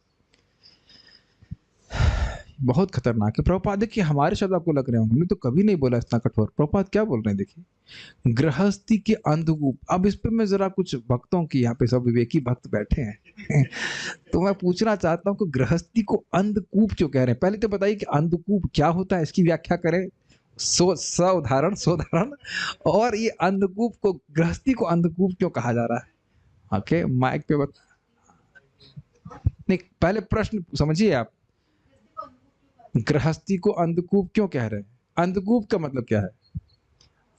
बहुत खतरनाक है। प्रभुपाद देखिए, हमारे शब्द आपको लग रहे होंगे, हमने तो कभी नहीं बोला इतना कठोर। प्रभुपाद क्या बोल रहे हैं, देखिए, गृहस्थी के अंधकूप। अब इस पे मैं जरा कुछ भक्तों की, यहाँ पे सब विवेकी भक्त बैठे हैं तो मैं पूछना चाहता हूँ कि गृहस्थी को अंधकूप क्यों कह रहे हैं? पहले तो बताइए कि अंधकूप क्या होता है, इसकी व्याख्या करें। सोधारण और ये अंधकूप को, गृहस्थी को अंधकूप क्यों कहा जा रहा है? ओके, माइक पे नहीं, पहले प्रश्न समझिए आप। गृहस्थी को अंधकूप क्यों कह रहे हैं? अंधकूप का मतलब क्या है?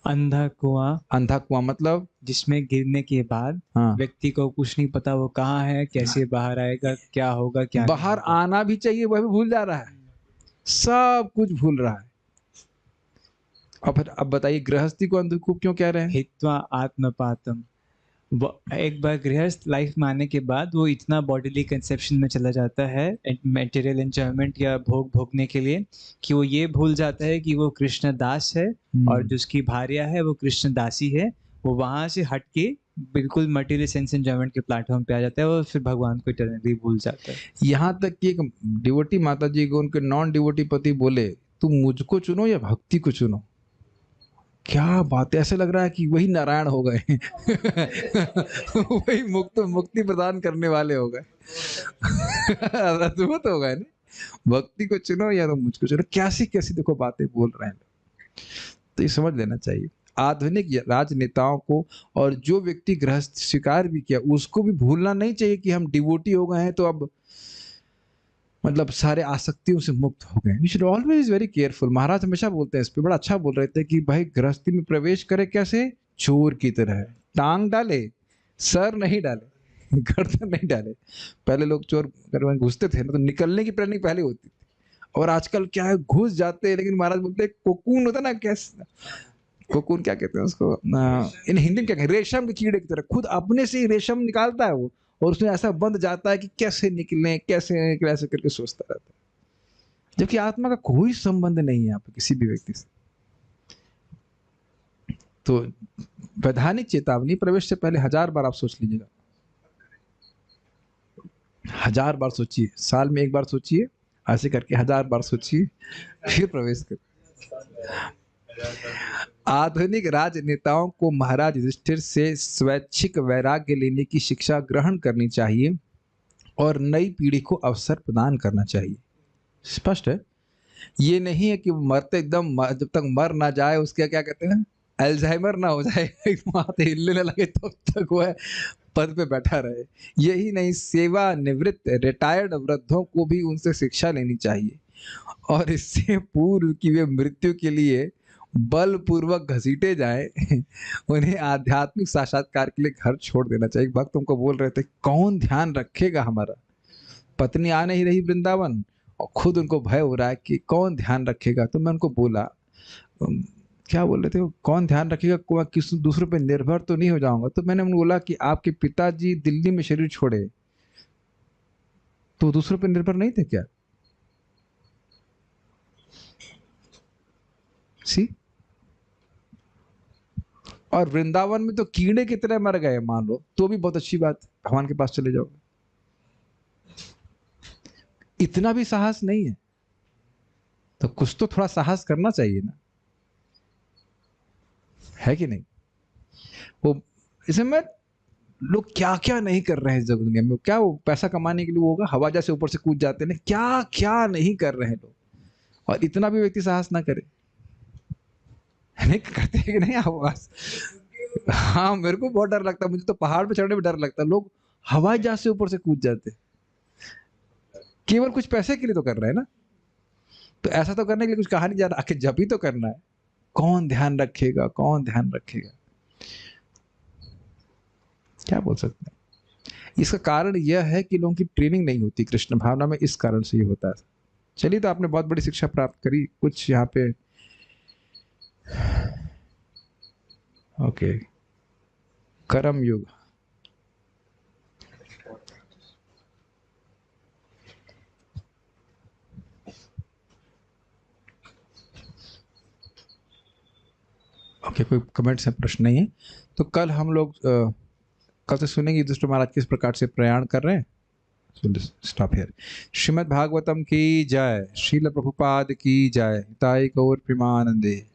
अंधा कुआं। अंधा कुआं मतलब जिसमें गिरने के बाद हाँ, व्यक्ति को कुछ नहीं पता वो कहाँ है, कैसे बाहर आएगा, क्या होगा, क्या बाहर नहीं होगा। आना भी चाहिए, वह भी भूल जा रहा है। सब कुछ भूल रहा है। और फिर अब बताइए गृहस्थी को अंधकूप क्यों कह रहे हैं? हित्वा आत्मपातम। एक बार गृहस्थ लाइफ में आने के बाद वो इतना बॉडीली कंसेप्शन में चला जाता है मटेरियल एंजॉयमेंट या भोग भोगने के लिए, कि वो ये भूल जाता है कि वो कृष्ण दास है और जो उसकी भार्या है वो कृष्ण दासी है। वो वहां से हट के बिल्कुल मटेरियल सेंस एंजॉयमेंट के प्लेटफॉर्म पे आ जाता है और फिर भगवान को इटरनली भूल जाता है। यहाँ तक कि एक डिवोटी माता जी को उनके नॉन डिवोटी पति बोले तुम मुझको चुनो या भक्ति को चुनो। क्या बात है, ऐसे लग रहा है कि वही नारायण हो गए वही मुक्ति प्रदान करने वाले हो गए अद्भुत हो गए ना। भक्ति को चुनो या तो मुझको चुनो, कैसी कैसी देखो बातें बोल रहे हैं। तो ये समझ लेना चाहिए आधुनिक राजनेताओं को, और जो व्यक्ति गृहस्थ स्वीकार भी किया उसको भी भूलना नहीं चाहिए कि हम डिवोटी हो गए हैं तो अब मतलब सारे आसक्तियों से मुक्त हो गए। We should always very careful. महाराज हमेशा बोलते हैं इस पे, बड़ा अच्छा बोल रहे थे कि भाई गृहस्थी में प्रवेश करे कैसे, चोर की तरह, टांग डाले सर नहीं डाले गर्दन नहीं डाले। पहले लोग चोर घर में घुसते थे ना तो निकलने की प्लानिंग पहले होती थी, और आजकल क्या है घुस जाते हैं, लेकिन महाराज बोलते हैं कोकून होता ना, कैसे कोकून क्या कहते हैं उसको, इन हिंदी में क्या कहते हैं, रेशम के कीड़े की तरह खुद अपने से ही रेशम निकालता है वो, और उसमें ऐसा बंध जाता है कि कैसे निकले कैसे निकले ऐसे करके सोचता रहता है, जबकि आत्मा का कोई संबंध नहीं है यहाँ पे किसी भी व्यक्ति से। तो वैधानिक चेतावनी, प्रवेश से पहले 1000 बार आप सोच लीजिएगा, 1000 बार सोचिए, साल में एक बार सोचिए, ऐसे करके 1000 बार सोचिए फिर प्रवेश करिए। आधुनिक राजनेताओं को महाराज युधिष्ठिर से स्वैच्छिक वैराग्य लेने की शिक्षा ग्रहण करनी चाहिए और नई पीढ़ी को अवसर प्रदान करना चाहिए। स्पष्ट है, ये नहीं है कि मरते एकदम जब तक मर ना जाए उसके क्या कहते हैं, अल्जाइमर ना हो जाए हाथ हिलने न लगे तब तक वह पद पे बैठा रहे। यही नहीं, सेवानिवृत्त रिटायर्ड वृद्धों को भी उनसे शिक्षा लेनी चाहिए, और इससे पूर्व कि वे मृत्यु के लिए बलपूर्वक घसीटे जाए उन्हें आध्यात्मिक साक्षात्कार के लिए घर छोड़ देना चाहिए। भक्त हमको बोल रहे थे कौन ध्यान रखेगा हमारा, पत्नी आ नहीं रही वृंदावन और खुद उनको भय हो रहा है कि कौन ध्यान रखेगा। तो मैं उनको बोला, क्या बोल रहे थे, कौन ध्यान रखेगा, किसी दूसरे पे निर्भर तो नहीं हो जाऊंगा। तो मैंने उनको बोला कि आपके पिताजी दिल्ली में शरीर छोड़े तो दूसरों पे निर्भर नहीं थे क्या? सी, और वृंदावन में तो कीड़े की तरह मर गए मान लो, तो भी बहुत अच्छी बात, भगवान के पास चले जाओगे। इतना भी साहस नहीं है तो कुछ तो थोड़ा साहस करना चाहिए ना, है कि नहीं? वो इसमें लोग क्या क्या नहीं कर रहे हैं जब दुनिया में, क्या वो पैसा कमाने के लिए वो होगा हवा जैसे ऊपर से कूद जाते हैं, क्या क्या नहीं कर रहे हैं लोग, और इतना भी व्यक्ति साहस ना करे। नहीं करते हैं कि नहीं आवाज? हाँ मेरे को बहुत डर लगता है, मुझे तो पहाड़ पे चढ़ने में डर लगता है, लोग हवाई जहाज से ऊपर से कूद जाते, केवल कुछ पैसे के लिए तो कर रहे हैं ना। तो ऐसा तो करने के लिए कुछ कहा नहीं जा रहा, आखिर जब ही तो करना है, कौन ध्यान रखेगा, कौन ध्यान रखेगा, क्या बोल सकते हैं। इसका कारण यह है कि लोगों की ट्रेनिंग नहीं होती कृष्ण भावना में, इस कारण से ये होता है। चलिए, तो आपने बहुत बड़ी शिक्षा प्राप्त करी, कुछ यहाँ पे ओके, कर्म युग। ओके, कोई कमेंट्स है, प्रश्न नहीं है, तो कल हम लोग कल से सुनेंगे युधिष्ठिर महाराज किस प्रकार से प्रयाण कर रहे हैं। Stop here. श्रीमद् भागवतम की जय, श्रील प्रभुपाद की जय, ताई गौर प्रेमानंदे।